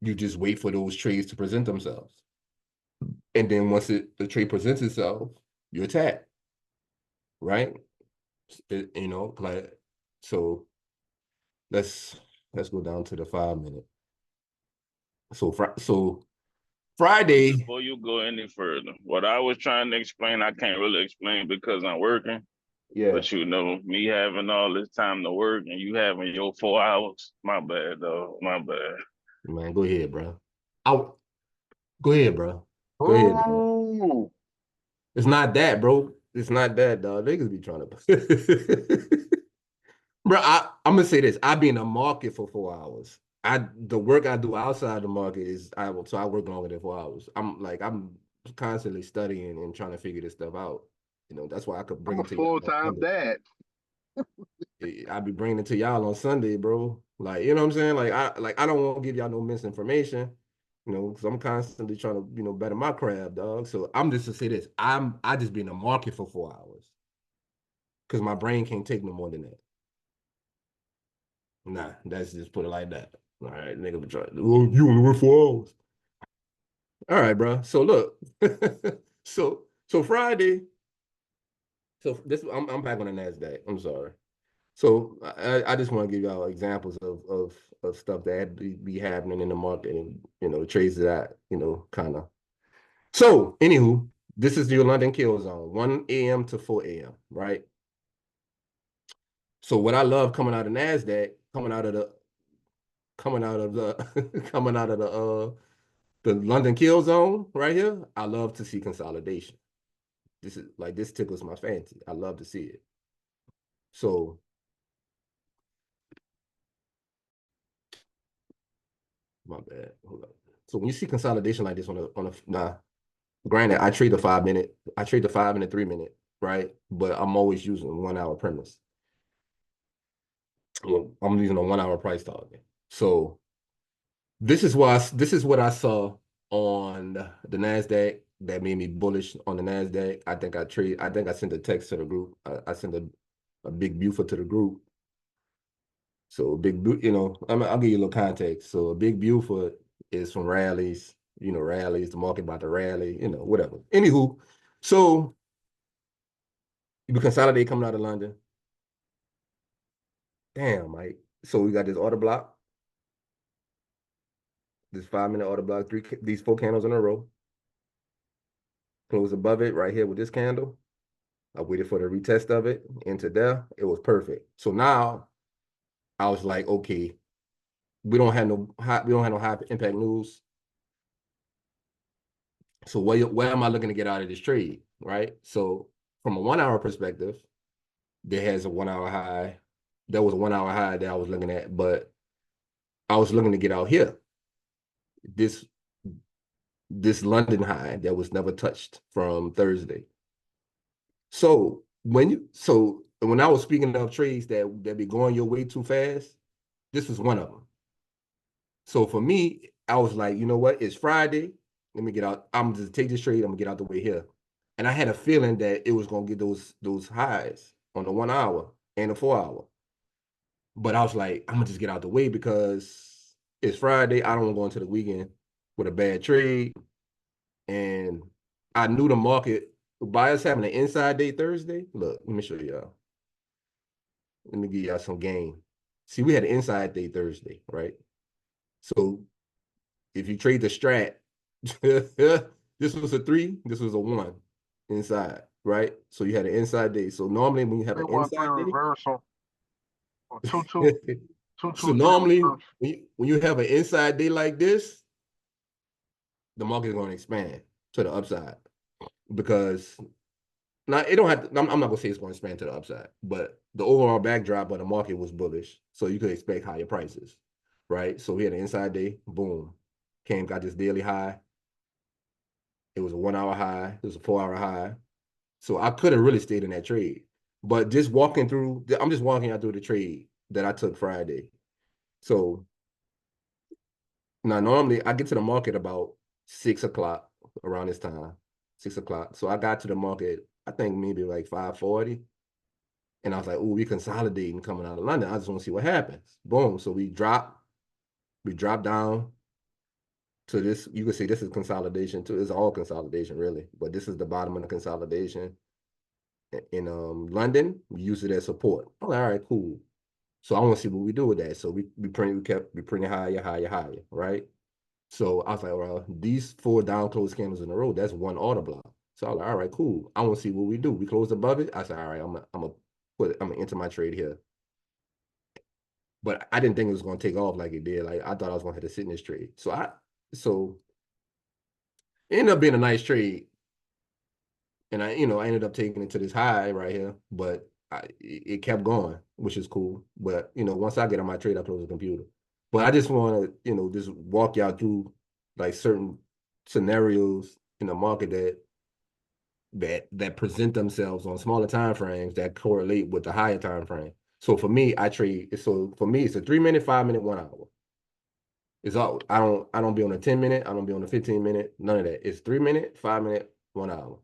you just wait for those trades to present themselves. And then once the trade presents itself, you attack. Right? So let's go down to the 5 minute. So Friday. Before you go any further, what I was trying to explain, I can't really explain because I'm working. Yeah. But me having all this time to work and you having your 4 hours, my bad, though. My bad. Man, go ahead, bro. Go ahead, bro. Go ahead, bro. It's not that, bro. It's not that, dog. Niggas be trying to. Bro, I'm gonna say this. I be in the market for 4 hours. The work I do outside the market I work longer than 4 hours. I'm constantly studying and trying to figure this stuff out. That's why I could bring it to you. Full-time dad. I be bringing it to y'all on Sunday, bro. Like, you know what I'm saying? I don't want to give y'all no misinformation, because I'm constantly trying to, better my craft, dog. So I'm just to say this. I just be in the market for 4 hours. Because my brain can't take no more than that. Nah, that's just put it like that. All right, nigga be trying. Oh, you only work 4 hours. All right, bro. So look, so Friday. So this I'm back on the Nasdaq. I'm sorry. So I just want to give y'all examples of stuff that be happening in the market and trades that kind of. So anywho, this is your London kill zone, 1 a.m. to 4 a.m. Right. So what I love coming out of Nasdaq, coming out of the coming out of the London kill zone right here, I love to see consolidation. This tickles my fancy. I love to see it. So my bad. Hold up. So when you see consolidation like this granted, I trade the 5 minute, I trade the 5 and the 3 minute, right? But I'm always using 1 hour premise. Well, I'm using a 1 hour price target. So this is what I saw on the Nasdaq that made me bullish on the Nasdaq. I think I sent a text to the group. I sent a big Buford to the group. So I'll give you a little context. So a big Buford is from rallies, rallies, the market about to rally, whatever. Anywho, so you consolidate coming out of London. Damn, Mike. So we got this order block, this 5 minute order block, these 4 candles in a row. Close above it right here with this candle. I waited for the retest of it into there. It was perfect. So now I was like, okay, we don't have no high impact news. So where am I looking to get out of this trade, right? So from a 1 hour perspective, there was a 1 hour high that I was looking at, but I was looking to get out here. This London high that was never touched from Thursday. So when I was speaking of trades that be going your way too fast, this was one of them. So for me, I was like, you know what? It's Friday. Let me get out. I'm just take this trade. I'm gonna get out the way here. And I had a feeling that it was gonna get those highs on the 1 hour and the 4 hour. But I was like, I'm gonna just get out the way because it's Friday. I don't want to go into the weekend with a bad trade. And I knew the market by us having an inside day Thursday. Look, let me show y'all. Let me give y'all some game. See, we had an inside day Thursday, right? So if you trade the strat, this was a 3, this was a 1 inside, right? So you had an inside day. So normally when you have an inside day, reversal or 2-2. So normally when you have an inside day like this, the market is going to expand to the upside because now it don't have to, I'm not gonna say it's going to expand to the upside, but the overall backdrop of the market was bullish, so you could expect higher prices, right? So we had an inside day, boom, got this daily high. It was a 1 hour high, it was a 4 hour high. So I could have really stayed in that trade. But just I'm just walking out through the trade that I took Friday. So now normally I get to the market about 6 o'clock around this time, 6 o'clock. So I got to the market, I think maybe like 5:40. And I was like, oh, we consolidating coming out of London. I just want to see what happens. Boom. So we drop down to this. You could say this is consolidation too. It's all consolidation, really. But this is the bottom of the consolidation. In London, we use it as support. I'm like, all right, cool. So I want to see what we do with that. So we kept printing higher, right? So I was like, well, these 4 down close candles in a row, that's 1 order block. So I was like, all right, cool. I want to see what we do. We closed above it. I said, all right, I'm gonna enter my trade here. But I didn't think it was gonna take off like it did. Like I thought I was gonna have to sit in this trade. So it ended up being a nice trade. And I ended up taking it to this high right here, but it kept going, which is cool. But once I get on my trade, I close the computer. But I just want to, just walk y'all through like certain scenarios in the market that present themselves on smaller time frames that correlate with the higher time frame. So for me, it's a 3 minute, 5 minute, 1 hour. It's all I don't be on a 10 minute, I don't be on a 15 minute, none of that. It's 3 minute, 5 minute, 1 hour.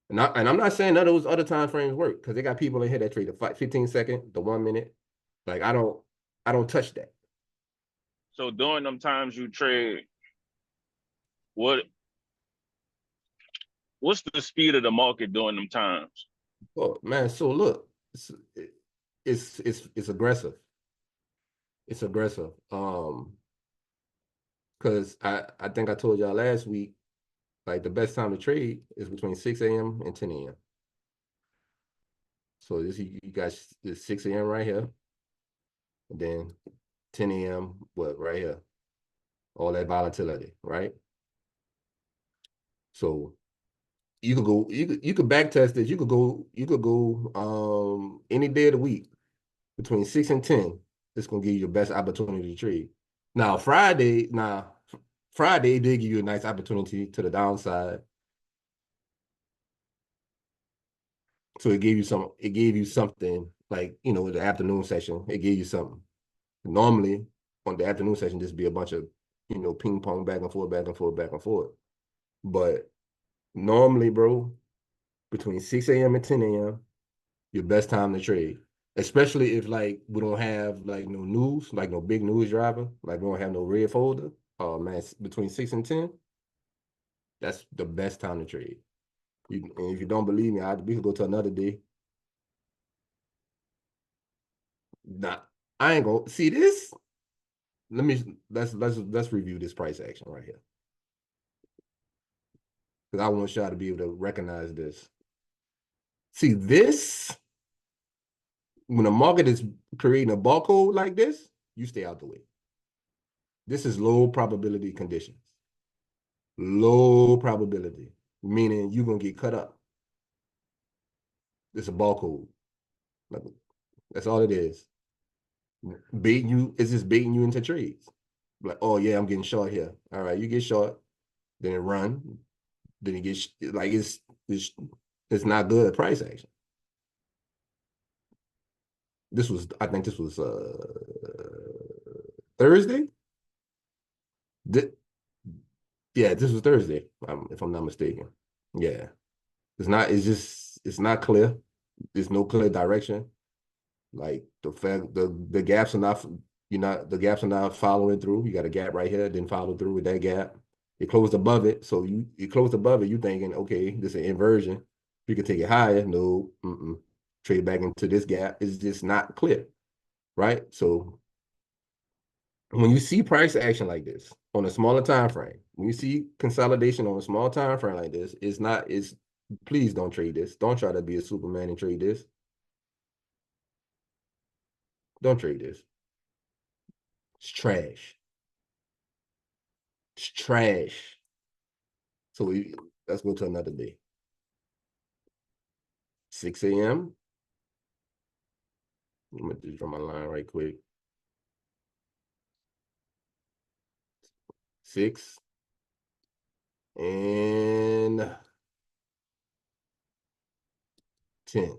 And I'm not saying none of those other time frames work because they got people in here that trade the 15 second, the 1 minute. Like I don't touch that. So during them times you trade, what what's the speed of the market during them times? Oh man, so look, it's aggressive. It's aggressive. Because I think I told y'all last week, like the best time to trade is between 6 a.m. and 10 a.m. So this you guys is 6 a.m. right here, and then 10 a.m. what right here, all that volatility, right? So you could go, you could back test it. You could go any day of the week between 6 and 10. It's gonna give you your best opportunity to trade. Now Friday did give you a nice opportunity to the downside. So it gave you something like, the afternoon session, it gave you something. Normally on the afternoon session, just be a bunch of, ping pong back and forth, back and forth, back and forth. But normally, bro, between 6 a.m. and 10 a.m., your best time to trade. Especially if like we don't have like no news, like no big news driver, like we don't have no red folder. Oh man, between 6 and 10, that's the best time to trade. And if you don't believe me, we can go to another day. Nah, I ain't gonna see this. Let's review this price action right here. Because I want y'all to be able to recognize this. See this, when the market is creating a barcode like this, you stay out the way. This is low probability conditions. Low probability, meaning you're gonna get cut up. It's a barcode. That's all it is. Baiting you, it's just baiting you into trades. Like, oh yeah, I'm getting short here. All right, you get short, then it run, then it gets like it's not good at price action. I think this was Thursday. Yeah, this was Thursday, if I'm not mistaken. Yeah, it's not clear. There's no clear direction. Like the gaps are not, the gaps are not following through. You got a gap right here, didn't follow through with that gap. It closed above it, so you closed above it. You thinking, okay, this is an inversion. You can take it higher. No, trade back into this gap is just not clear, right? So when you see price action like this on a smaller time frame, when you see consolidation on a small time frame like this, please don't trade this. Don't try to be a Superman and trade this. Don't trade this. It's trash. It's trash. So let's go to another day. 6 a.m. Let me just draw my line right quick. 6 and 10.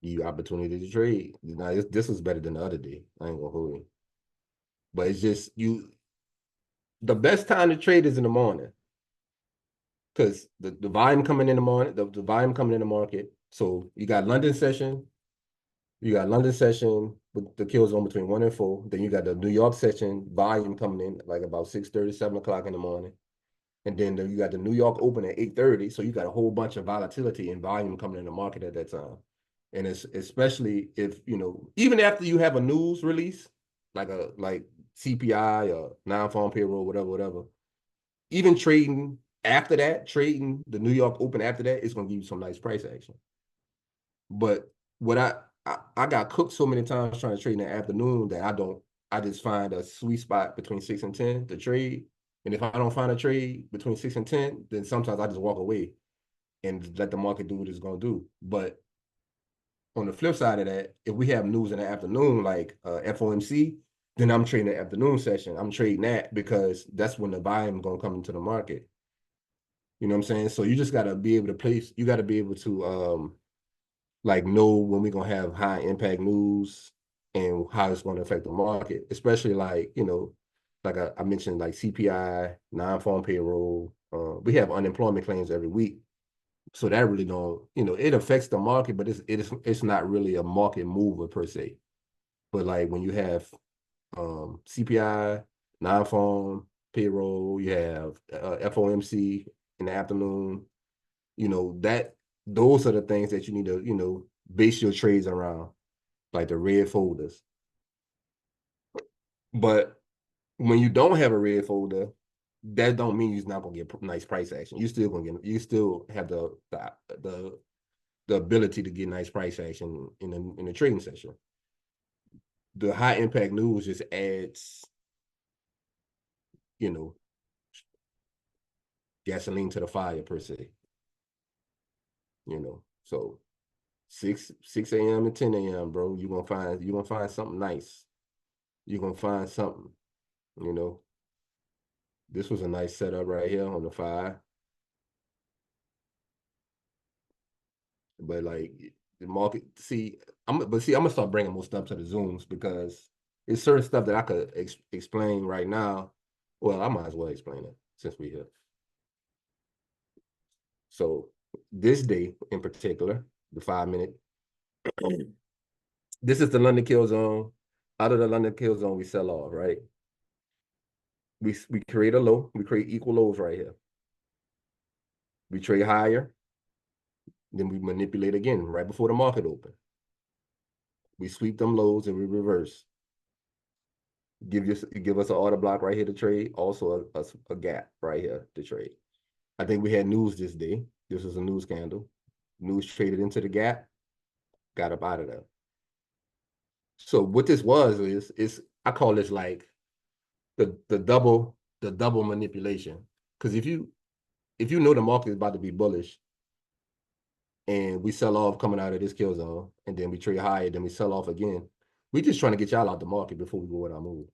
You opportunity to trade. Now this was better than the other day. I ain't gonna hold you. But it's just the best time to trade is in the morning. Because the volume coming in the morning, the volume coming in the market. So you got London session. You got London session with the kill zone between 1 and 4. Then you got the New York session volume coming in like about 6:30, 7 o'clock in the morning. And then you got the New York open at 8:30. So you got a whole bunch of volatility and volume coming in the market at that time. And it's especially if, even after you have a news release, like CPI or non-farm payroll, whatever, even trading after that, trading the New York open after that, it's going to give you some nice price action. But what I got cooked so many times trying to trade in the afternoon that I just find a sweet spot between 6 and 10 to trade. And if I don't find a trade between 6 and 10, then sometimes I just walk away and let the market do what it's going to do. But on the flip side of that, if we have news in the afternoon, like FOMC, then I'm trading the afternoon session. I'm trading that because that's when the volume is going to come into the market. You know what I'm saying? So you just got to be able to place, you got to be able to know when we're going to have high impact news and how it's going to affect the market, especially like I mentioned, like CPI, non-farm payroll. We have unemployment claims every week. So that really don't, it affects the market, but it's not really a market mover per se. But like when you have CPI, non-farm, payroll, you have FOMC in the afternoon. You know, those are the things that you need to, you know, base your trades around, like the red folders. But when you don't have a red folder, that don't mean you're not gonna get nice price action. You still have the ability to get nice price action in the trading session. The high impact news just adds, you know, gasoline to the fire per se. You know, so 6 a.m. and 10 a.m., bro, you're gonna find something nice. You're gonna find something, you know. This was a nice setup right here on the 5. But like the market, I'm gonna start bringing more stuff to the Zooms because it's certain stuff that I could explain right now. Well, I might as well explain it since we're here. So this day in particular, the 5-minute, this is the London kill zone. Out of the London kill zone, we sell off, right? We create a low, we create equal lows right here. We trade higher, then we manipulate again right before the market open. We sweep them lows and we reverse. Give us an order block right here to trade. Also a gap right here to trade. I think we had news this day. This was a news candle. News traded into the gap, got up out of there. So what this was is I call this like the double manipulation. Because if you know the market is about to be bullish, and we sell off coming out of this kill zone, and then we trade higher, then we sell off again. We just trying to get y'all out the market before we go with our move.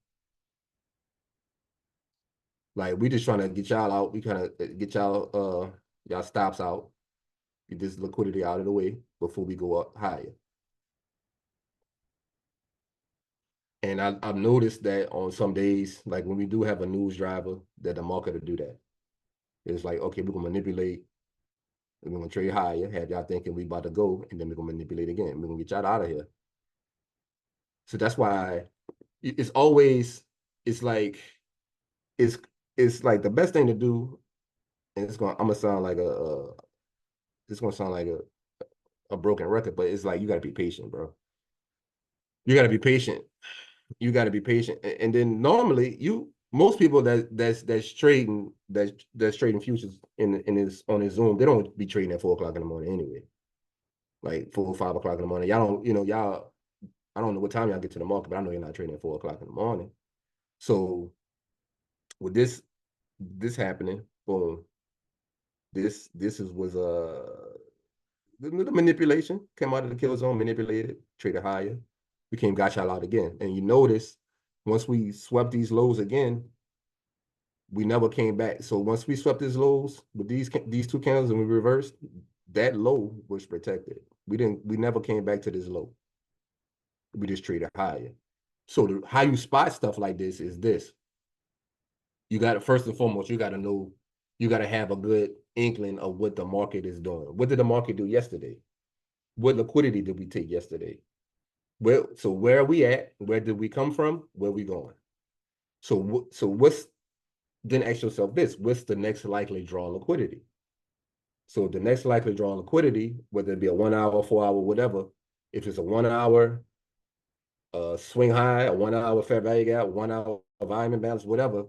Like we just trying to get y'all out. We kind of get y'all stops out, get this liquidity out of the way before we go up higher. And I've noticed that on some days, like when we do have a news driver, that the market will do that. It's like, okay, we're gonna manipulate. We're gonna trade higher, have y'all thinking we about to go, and then we're gonna manipulate again. We're gonna get y'all out of here. So that's why it's always, it's like the best thing to do, and I'm gonna sound like it's gonna sound like a broken record, but it's like you gotta be patient, bro. You gotta be patient. You gotta be patient. And then normally most people that's trading futures on his Zoom, they don't be trading at 4 o'clock in the morning anyway. Like 4 or 5 o'clock in the morning. Y'all don't, I don't know what time y'all get to the market, but I know you're not trading at 4 o'clock in the morning. So with this happening, boom. Was the manipulation, came out of the kill zone, manipulated, traded higher, got y'all out again. And you notice once we swept these lows again, we never came back. So once we swept these lows with these 2 candles and we reversed, that low was protected. We never came back to this low. We just traded higher. So how you spot stuff like this is this. You got to, first and foremost, you got to know, you got to have a good inkling of what the market is doing. What did the market do yesterday? What liquidity did we take yesterday? So where are we at? Where did we come from? Where are we going? So then ask yourself this, what's the next likely draw liquidity? So the next likely draw liquidity, whether it be a 1 hour, 4 hour, whatever, if it's a 1 hour swing high, a 1 hour fair value gap, 1 hour volume imbalance, whatever,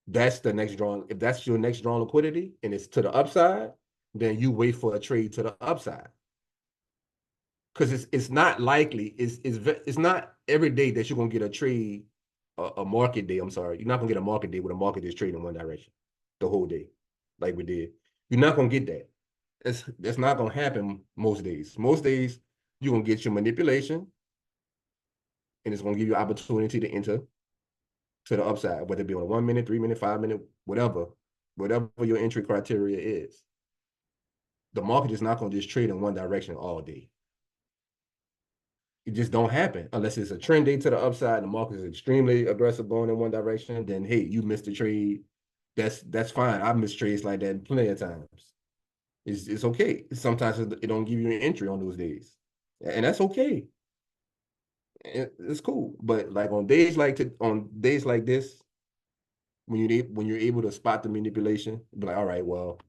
that's the next draw. If that's your next draw liquidity and it's to the upside, then you wait for a trade to the upside. Because it's not likely, it's not every day that you're gonna get a trade, a market day. I'm sorry, you're not gonna get a market day where the market is trading in one direction the whole day, like we did. You're not gonna get that. That's not gonna happen most days. Most days you're gonna get your manipulation, and it's gonna give you opportunity to enter to the upside, whether it be on a 1 minute, 3 minute, 5 minute, whatever your entry criteria is. The market is not gonna just trade in one direction all day. It just don't happen unless it's a trend day to the upside. The market is extremely aggressive going in one direction. Then hey, you missed the trade. That's fine. I've missed trades like that plenty of times. It's okay. Sometimes it don't give you an entry on those days, and that's okay. It's cool. But like on days like this, when you're able to spot the manipulation, be like, all right, well,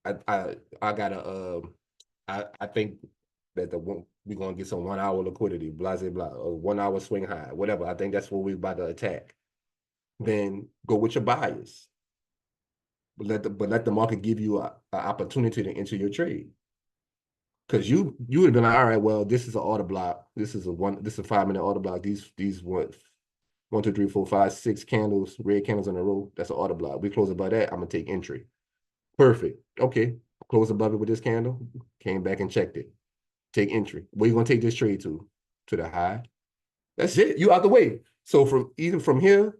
I gotta I think that we're gonna get some 1 hour liquidity, blah blah blah, or 1 hour swing high, whatever. I think that's what we're about to attack. Then go with your bias. But let the market give you an opportunity to enter your trade. Because you would have been like, all right, well, this is an order block. This is a 5-minute order block. These what 1, 2, 3, 4, 5, 6 candles, red candles in a row. That's an order block. We close above that, I'm gonna take entry. Perfect. Okay. Close above it with this candle. Came back and checked it. Take entry. Where you gonna take this trade to? To the high. That's it. You out the way. So from here,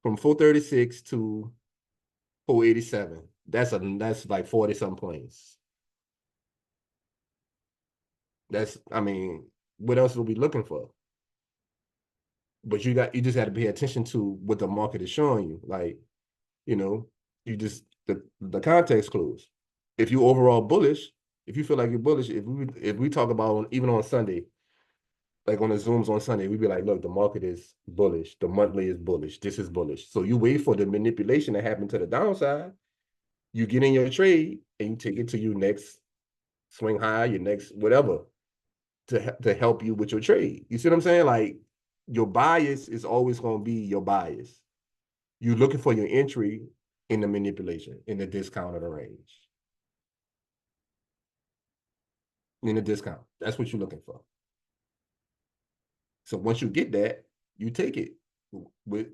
from 436 to 487, that's like 40 some points. I mean, what else will we looking for? But you just had to pay attention to what the market is showing you. Like, the context clues. If you overall bullish, if you feel like you're bullish, if we talk about even on Sunday, like on the Zooms on Sunday, we'd be like, look, the market is bullish. The monthly is bullish. This is bullish. So you wait for the manipulation to happen to the downside. You get in your trade and you take it to your next swing high, your next whatever, to help you with your trade. You see what I'm saying? Like, your bias is always going to be your bias. You're looking for your entry in the manipulation, in the discount of the range. In the discount. That's what you're looking for. So once you get that, you take it with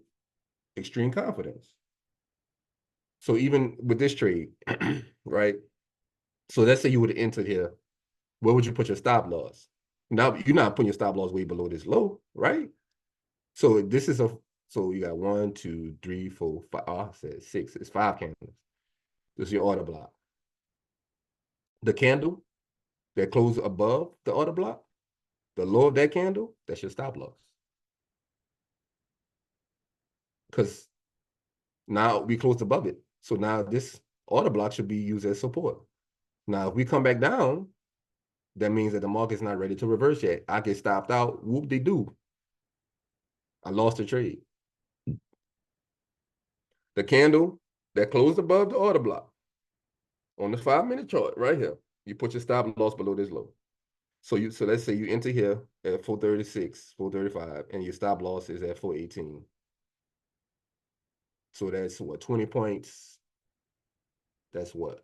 extreme confidence. So even with this trade, right? So let's say you would have entered here. Where would you put your stop loss? Now, you're not putting your stop loss way below this low, right? So this is so you got 1, 2, 3, 4, 5. I said 6. It's 5 candles. This is your order block. The candle that closed above the order block, the low of that candle, that's your stop loss. Because now we closed above it. So now this order block should be used as support. Now, if we come back down, that means that the market's not ready to reverse yet. I get stopped out. Whoop-de-doo. I lost the trade. The candle that closed above the order block on the 5-minute chart right here, you put your stop loss below this low. So let's say you enter here at 436, 435, and your stop loss is at 418. So that's what, 20 points? That's what?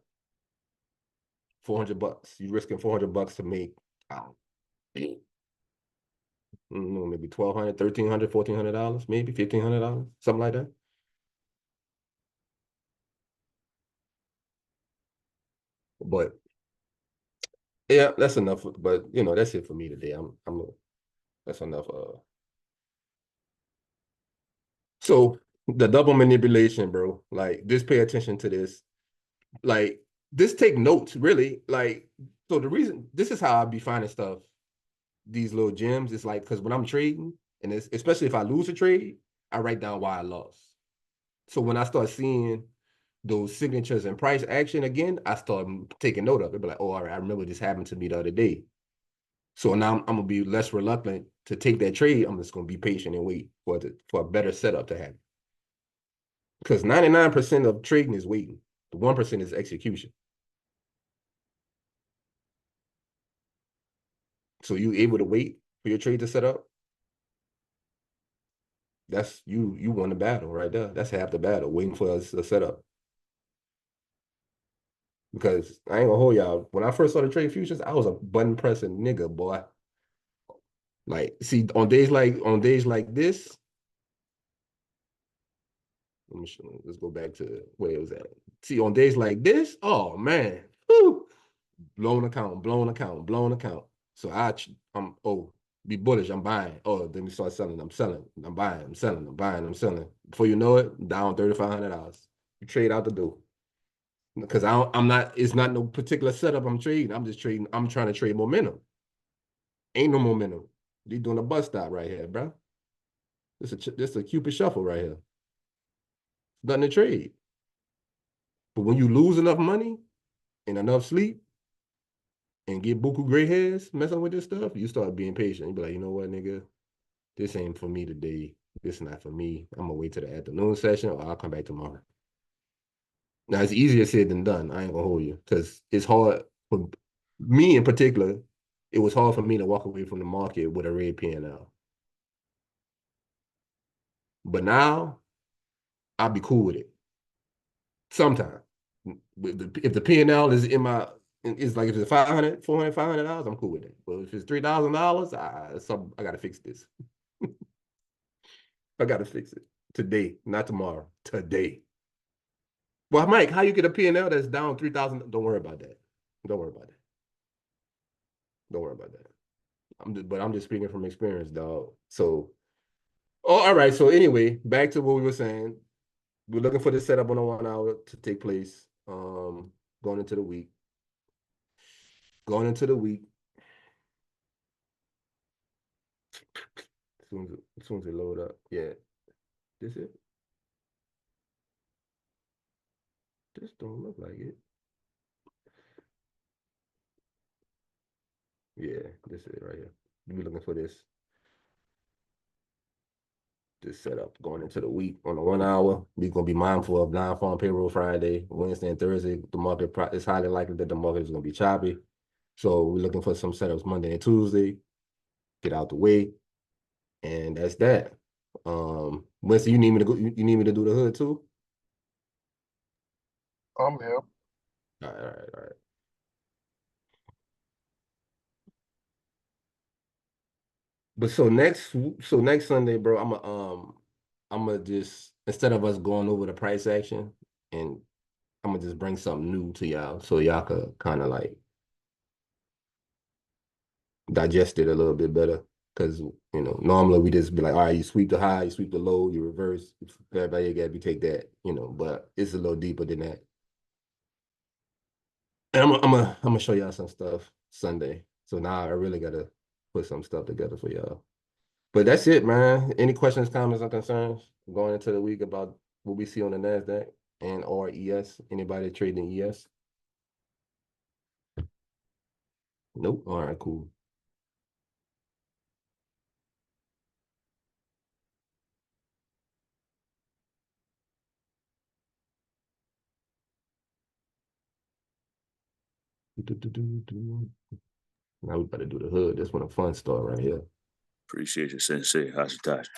$400. You're risking $400 to make, I don't know, maybe $1,200, $1,300, $1,400, maybe $1,500, something like that. But yeah, that's enough. But that's it for me today. That's enough. So the double manipulation, bro. Like, just pay attention to this. Like, just take notes, really. Like, so the reason this is how I be finding stuff, these little gems, is like, because when I'm trading, and especially if I lose a trade, I write down why I lost. So when I start seeing those signatures and price action again, I start taking note of it. Be like, oh, all right, I remember this happened to me the other day. So now I'm gonna be less reluctant to take that trade. I'm just gonna be patient and wait for a better setup to happen. Because 99% of trading is waiting. The 1% is execution. So you able to wait for your trade to set up? That's you won the battle right there. That's half the battle, waiting for us to set up. Because I ain't gonna hold y'all. When I first started trading futures, I was a button pressing nigga, boy. Like, see, on days like this, let's go back to where it was at. See, on days like this, oh man, whew, blown account. So be bullish, I'm buying. Oh, then we start selling, I'm selling, I'm buying, I'm selling, I'm buying, I'm selling. Before you know it, down $3,500. You trade out the door. Because it's not no particular setup I'm trading. I'm just trading, I'm trying to trade momentum. Ain't no momentum. They doing a bus stop right here, bro. This a Cupid shuffle right here. Nothing to trade. But when you lose enough money and enough sleep and get buku gray hairs messing with this stuff, you start being patient. You be like, you know what, nigga? This ain't for me today. this is not for me. I'm gonna wait till the afternoon session, or I'll come back tomorrow. Now it's easier said than done. I ain't gonna hold you, because it's hard for me in particular. It was hard for me to walk away from the market with a red P&L. But now I'll be cool with it. Sometimes. If the P&L is in my, it's like if it's $500, $400, $500, I'm cool with it. But if it's $3,000, I gotta fix this. I gotta fix it today, not tomorrow. Today. Well, Mike, how you get a P&L that's down 3,000? Don't worry about that. Don't worry about that. Don't worry about that. I'm just speaking from experience, dog. So, all right. So anyway, back to what we were saying. We're looking for this setup on a 1 hour to take place. Going into the week. Going into the week. As soon as it load up, yeah. This it. This don't look like it. Yeah, this is it right here. We're looking for this setup going into the week on the 1 hour. We're gonna be mindful of non-farm payroll Friday, Wednesday, and Thursday. The market it's highly likely that the market is gonna be choppy. So we're looking for some setups Monday and Tuesday. Get out the way, and that's that. Winston, you need me to go? You need me to do the hood too? I'm here. All right. But so next Sunday, bro, I'm gonna just, instead of us going over the price action, and I'm gonna just bring something new to y'all, so y'all could kind of like digest it a little bit better. Because normally we just be like, all right, you sweep the high, you sweep the low, you reverse, everybody you take that, but it's a little deeper than that. And I'm gonna show y'all some stuff Sunday. So now I really gotta put some stuff together for y'all. But that's it, man. Any questions, comments, or concerns going into the week about what we see on the NASDAQ and or ES? Anybody trading ES? Nope. All right, cool. Now we better do the hood. This one a fun start right here. Appreciate you, Sensei. Hashitashi.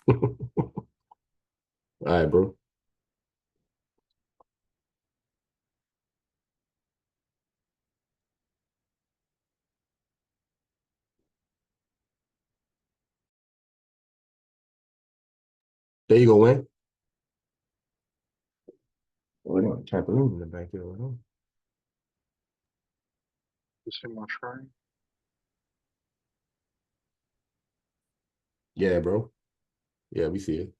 All right, bro. There you go, Wayne. Oh, they got a trampoline in the backyard. Huh? You see my train? Yeah, bro. Yeah, we see it.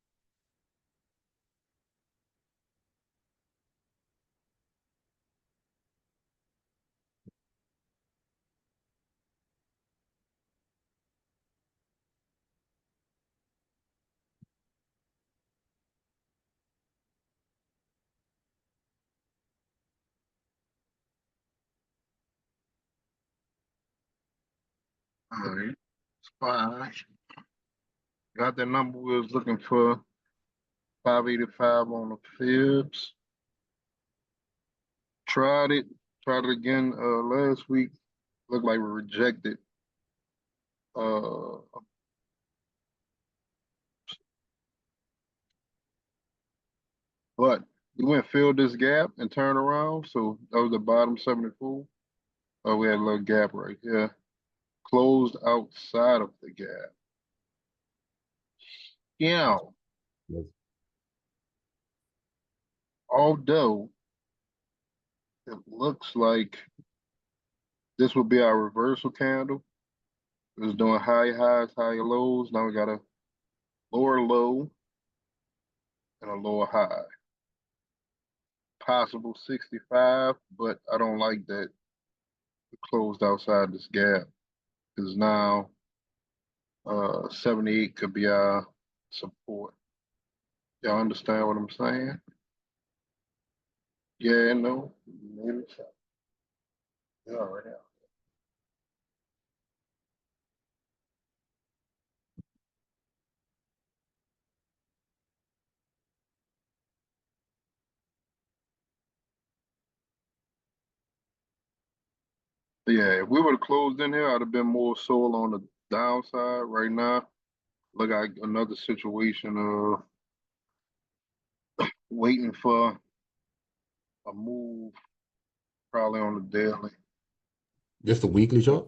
All right. Fine. Got the number we was looking for. 585 on the fibs. Tried it again last week. Looked like we rejected. But we went filled this gap and turned around. So that was the bottom 74. We had a little gap right here. Closed outside of the gap. Yeah. Yes. Although it looks like this will be our reversal candle. It was doing high highs, high lows. Now we got a lower low and a lower high. Possible 65, but I don't like that it closed outside this gap because now 78 could be our support. Y'all understand what I'm saying? Yeah, no. Maybe so. Yeah, right now. Yeah, if we would have closed in here, I'd have been more sold on the downside. Right now, look like another situation of waiting for a move, probably on the daily. Just a weekly chart?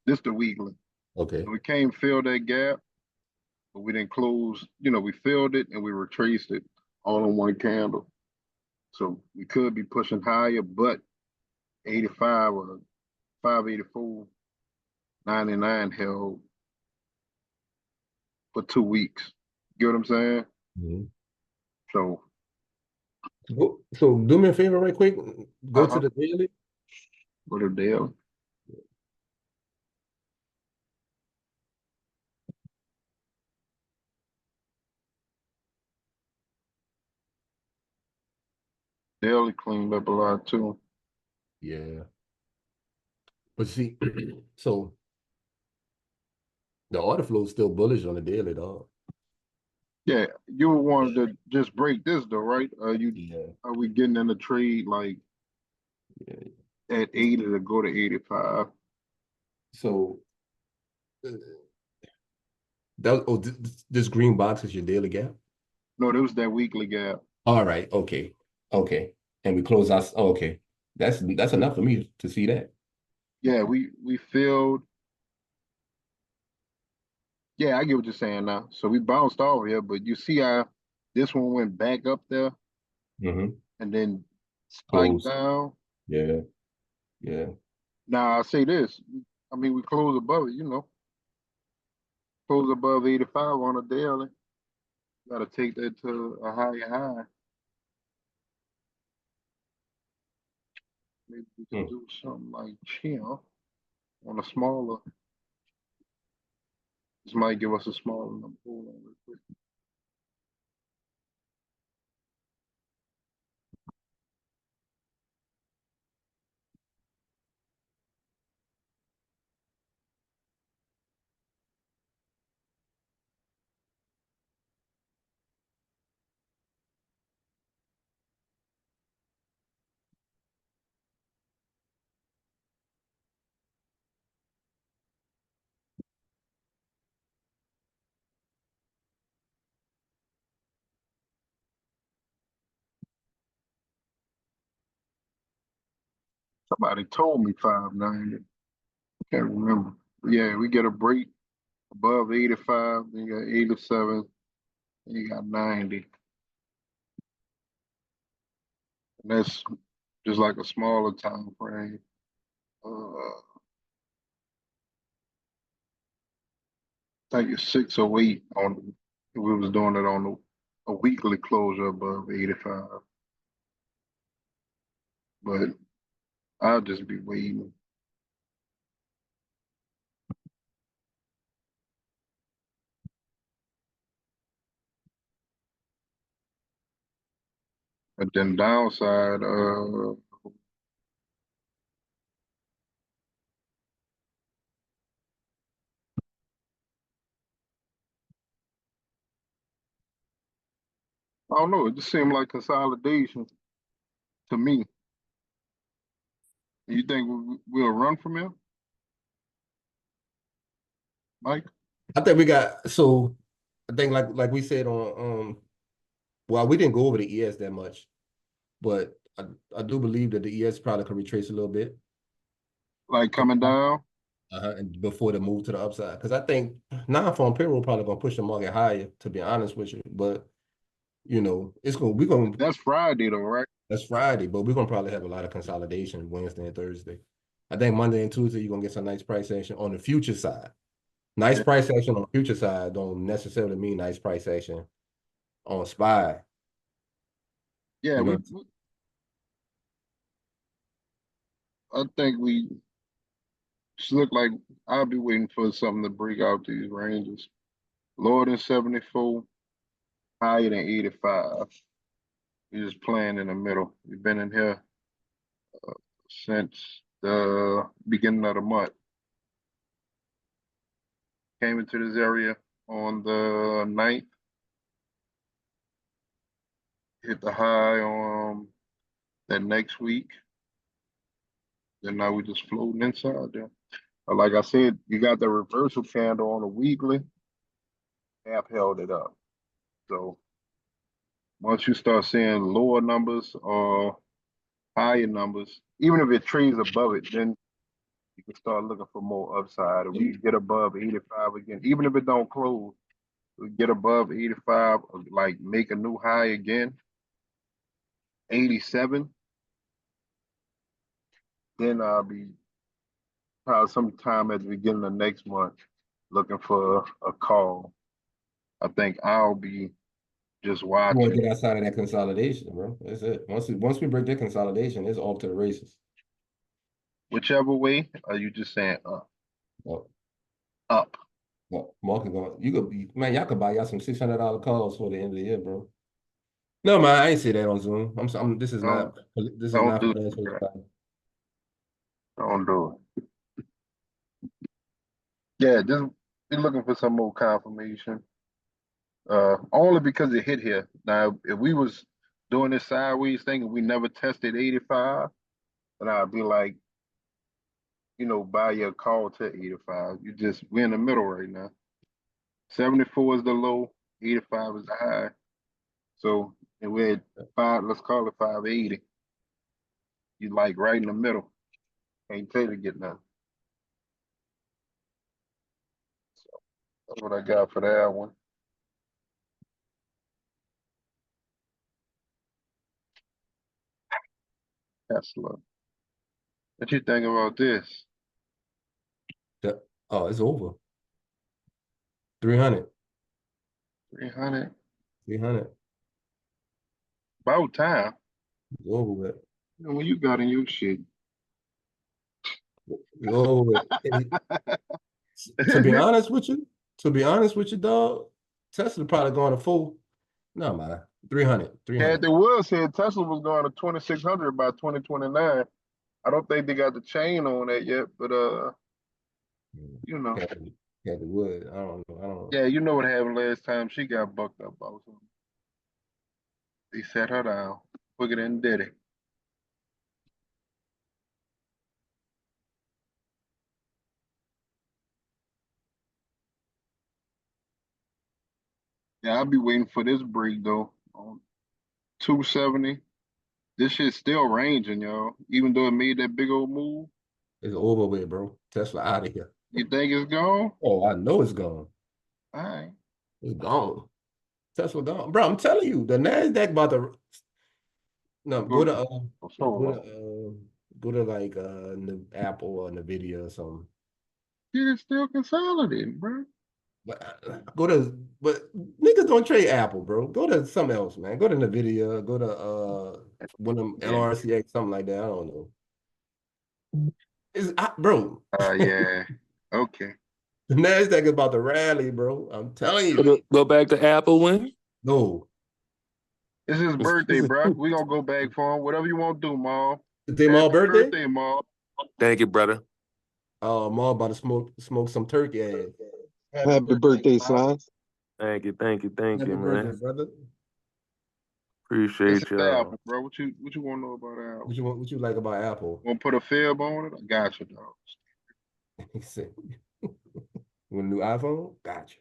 This the weekly. Okay. We can't fill that gap, but we didn't close. You know, we filled it and we retraced it all in one candle. So we could be pushing higher, but 85 or 584, 99 held for 2 weeks. You get what I'm saying? Mhm. So, So do me a favor right quick. Go to uh-huh, the daily. what a deal. Daily cleaned up a lot too. Yeah. But see, so the order flow is still bullish on the daily, dog. Yeah, you wanted to just break this though, right? Yeah. Are we getting in the trade like Yeah. at 80 to go to 85? So uh, this green box is your daily gap. No, there was that weekly gap. All right. Okay. Okay. And we close out. Oh, okay. That's enough for me to see that. Yeah, we filled. Yeah, I get what you're saying now. So we bounced off here, but you see how this one went back up there Mm-hmm. and then spiked Close. down. Yeah. Yeah. Now I say this. I mean, we closed above it, closed above 85 on a daily. Got to take that to a higher high. Maybe we can Mm. do something like here on a smaller. This might give us a smaller number. Hold on real quick. Somebody told me 590. Can't remember. Yeah, we get a break above 85, then you got 87, then you got 90. And that's just like a smaller time frame. I think it's 608 on we was doing it on a weekly closure above 85. But I'll just be waiting. And then downside, I don't know, it just seemed like consolidation to me. You think we'll run from here, Mike? I think we got so I think like we said on well, we didn't go over the ES that much, but I do believe that the ES probably could retrace a little bit. Like coming down? And before the move to the upside. Because I think non-farm payroll probably gonna push the market higher, to be honest with you. But we're gonna That's Friday though, right? that's Friday, but we're gonna probably have a lot of consolidation Wednesday and Thursday. I think Monday and Tuesday you're gonna get some nice price action on the future side. Nice Yeah, price action on the future side don't necessarily mean nice price action on SPY. yeah. You know, I think we just look like I'll be waiting for something to break out these ranges. Lower than 74, higher than 85. We're just playing in the middle. We've been in here since the beginning of the month. Came into this area on the 9th, hit the high on that next week. And now we just floating inside there. But like I said, you got the reversal candle on the weekly, half held it up. So once you start seeing lower numbers or higher numbers, even if it trades above it, then you can start looking for more upside. If we get above 85 again, even if it don't close, we get above 85, or like make a new high again, 87, then I'll be probably sometime at the beginning of next month looking for a call. I think I'll be just You want to watching. get outside of that consolidation, bro. That's it. Once we break that consolidation, it's off to the races. Whichever way, are you just saying up? Oh, Up. no, market going. You could be, man. Y'all could buy y'all some $600 calls for the end of the year, bro. No, man, I ain't say that on Zoom. This is not. This is Don't not do financial that. advice. Don't do it. Yeah, just be looking for some more confirmation. Only because it hit here. Now, if we was doing this sideways thing and we never tested 85, then I'd be like, buy your call to 85. We're in the middle right now. 74 is the low, 85 is the high. So, and we're at let's call it 580. You like right in the middle. Can't tell you to get nothing. So that's what I got for that one. Tesla. What you think about this? Oh, it's over. 300. 300. 300. About time. It's over with. When you got in your shit. It's over with. To be honest with you, dog, Tesla probably going to full. No, man. 300. 300. Yeah, they will said Tesla was going to 2,600 by 2029. I don't think they got the chain on that yet, but Kathy Wood. I don't know. Yeah, you know what happened last time she got bucked up about something. They set her down quicker than Diddy. Yeah, I'll be waiting for this break though. On 270. This shit's still ranging, y'all. Even though it made that big old move. It's over with, bro. Tesla out of here. You think it's gone? Oh, I know it's gone. All right. It's gone. Tesla gone. Bro, I'm telling you, the NASDAQ about to go to like Apple or Nvidia or something. Yeah, it's still consolidating, bro. But niggas don't trade Apple, bro. Go to something else, man. Go to Nvidia, go to one of them LRCX, something like that. I don't know. Bro. Yeah. Okay. The NASDAQ is about to rally, bro. I'm telling you. Go back to Apple when? No. It's his birthday, bro. We gonna go back for him. Whatever you want to do, Ma. It's Ma's birthday? Ma. Thank you, brother. Ma about to smoke some turkey ass. Happy birthday, son. Thank you, man. Birthday, brother. Appreciate y'all. Apple, bro. What you want to know about Apple? What you like about Apple? Want to put a fib on it? I got you, dog. He said, "Want a new iPhone? Got you."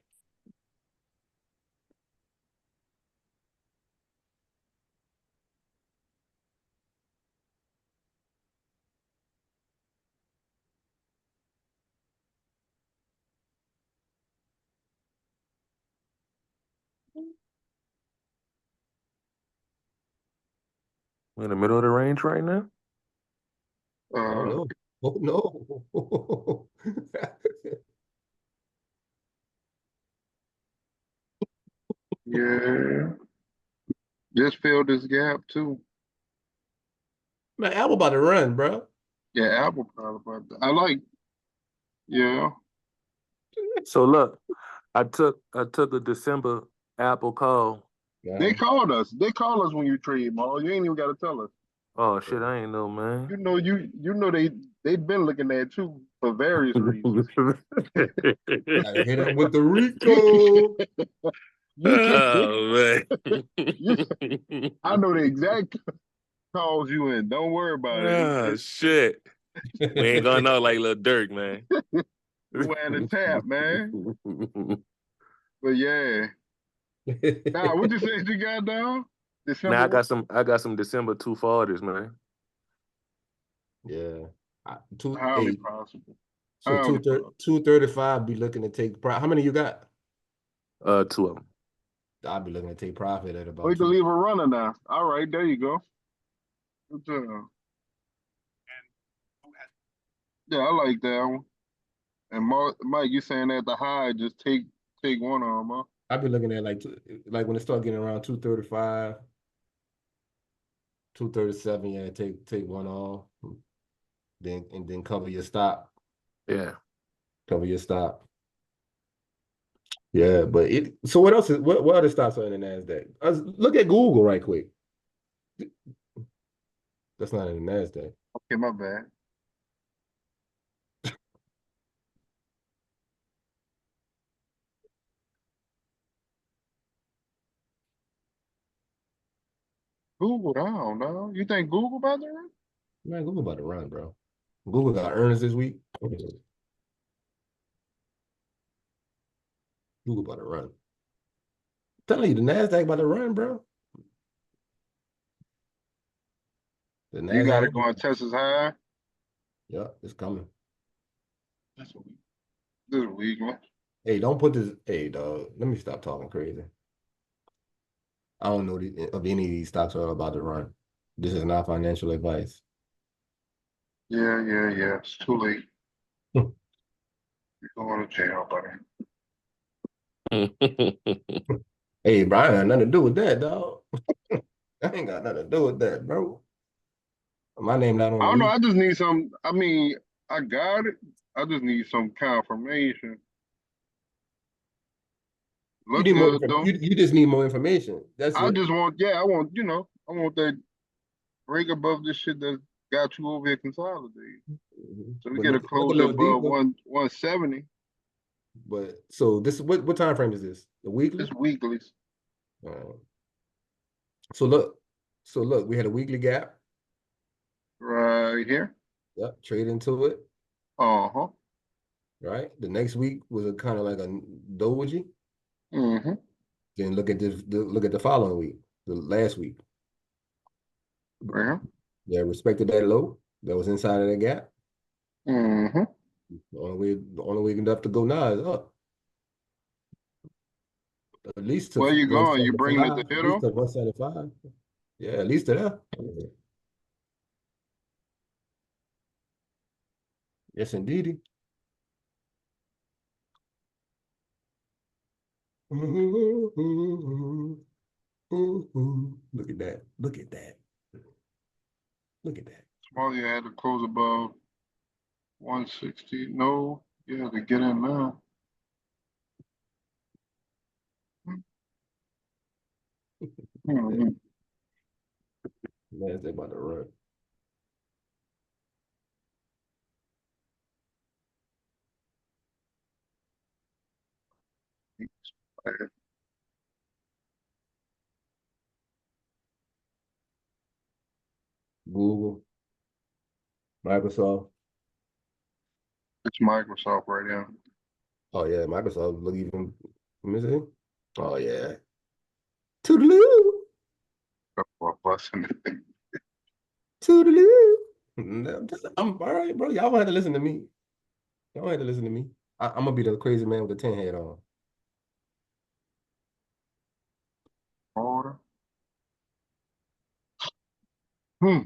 We're in the middle of the range right now. Oh no! Yeah. Just filled this gap too. Man, Apple about to run, bro. Yeah, Apple probably about that. I like. Yeah. So look, I took a December Apple call. Yeah. They called us. They call us when you trade, Ma. You ain't even got to tell us. Oh shit, I ain't know, man. You know they've been looking at you for various reasons. Gotta hit him with the Rico. Oh man. I know the exact calls you in. Don't worry about it. Shit. We ain't going out like Lil Durk, man. Wearing the tap, man. But yeah. Nah, what you say you got down? December. Now I got some December 240s, man. Yeah. Highly possible. So 235 be looking to take profit. How many you got? 2 of them. I'll be looking to take profit at about. We can leave a runner now. All right, there you go. Good job. Yeah, I like that one. And Mike, you saying at the high, just take one of them, huh? I'll be looking at like when it start getting around 235, 237. Yeah, take one off, then cover your stop. Yeah. Cover your stop. Yeah, but so what else is what other stocks are in the NASDAQ? Look at Google right quick. That's not in the NASDAQ. Okay, my bad. Google, I don't know. You think Google about to run? Man, Google about to run, bro. Google got earnings this week. Google about to run. I'm telling you, the NASDAQ about to run, bro. You got it going Texas high? Yeah, it's coming. This week, man. Hey, don't put this. Hey, dog, let me stop talking crazy. I don't know of any of these stocks are about to run. This is not financial advice. Yeah. It's too late. You're going to jail, buddy. Hey, Brian, got nothing to do with that, dog. I ain't got nothing to do with that, bro. My name not on. I don't know. I just need some. I mean, I got it. I just need some confirmation. You need more. You just need more information. That's it. I just want. Yeah, I want. I want that break above this shit that got you over here consolidated. So we get a close above 170. But so this what time frame is this? The weekly? It's weekly. So look, we had a weekly gap. Right here. Yep, trade into it. Uh-huh. Right. The next week was a kind of like a doji. Mm-hmm. Then look at this. Look at the following week, the last week. Yeah. Yeah, respected that low that was inside of that gap. Mm-hmm. The only way enough to go now is up. At least to where you going? You bringing it to at least to 175. Yeah, at least to that. Yes, indeed. Look at that. Look at that. Look at that. Small, you had to close above 160. No, you had to get in now. Mm-hmm. Man, they about to run. Google, Microsoft. It's Microsoft right now. Oh yeah, Microsoft look even. Let me see. Oh yeah. Toodaloo. Toodaloo. I'm all right, bro. Y'all gonna have to listen to me. Y'all gonna have to listen to me. I'm gonna be the crazy man with the 10 head on. Order. I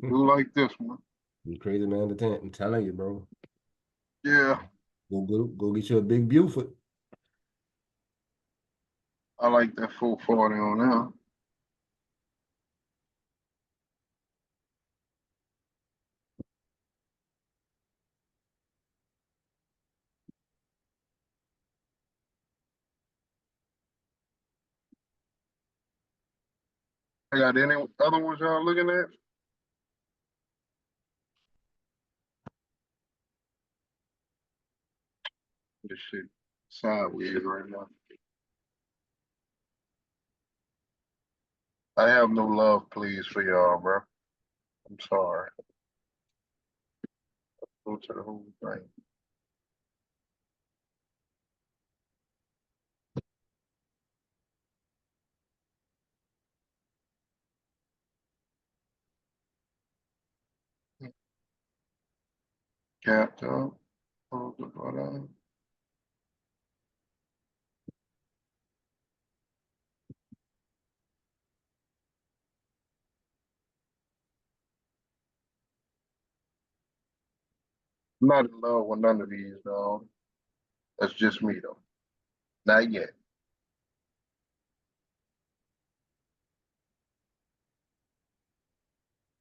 do like this one. You crazy man with the 10. I'm telling you, bro. Yeah. Go get you a big Buford. I like that 440 on now. I got any other ones y'all looking at? This shit sideways right now. I have no love, please, for y'all, bro. I'm sorry. Go to the whole thing. Capped up. Hold the button. I'm not in love with none of these, dog. That's just me, though. Not yet.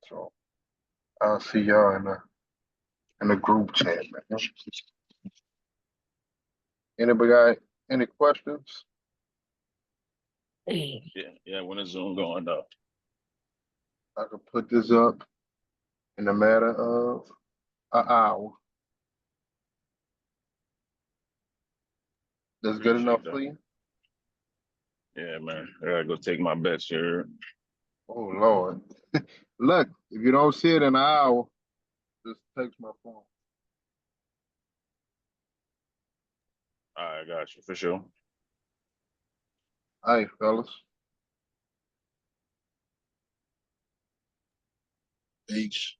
So I'll see y'all in the group chat, man. Anybody got any questions? Yeah, when is Zoom going up? I can put this up in a matter of an hour. That's good enough for you? Yeah, man. I gotta go take my bets here. Oh Lord. Look, if you don't see it in an hour, just text my phone. All right, got you for sure. All right, fellas. H.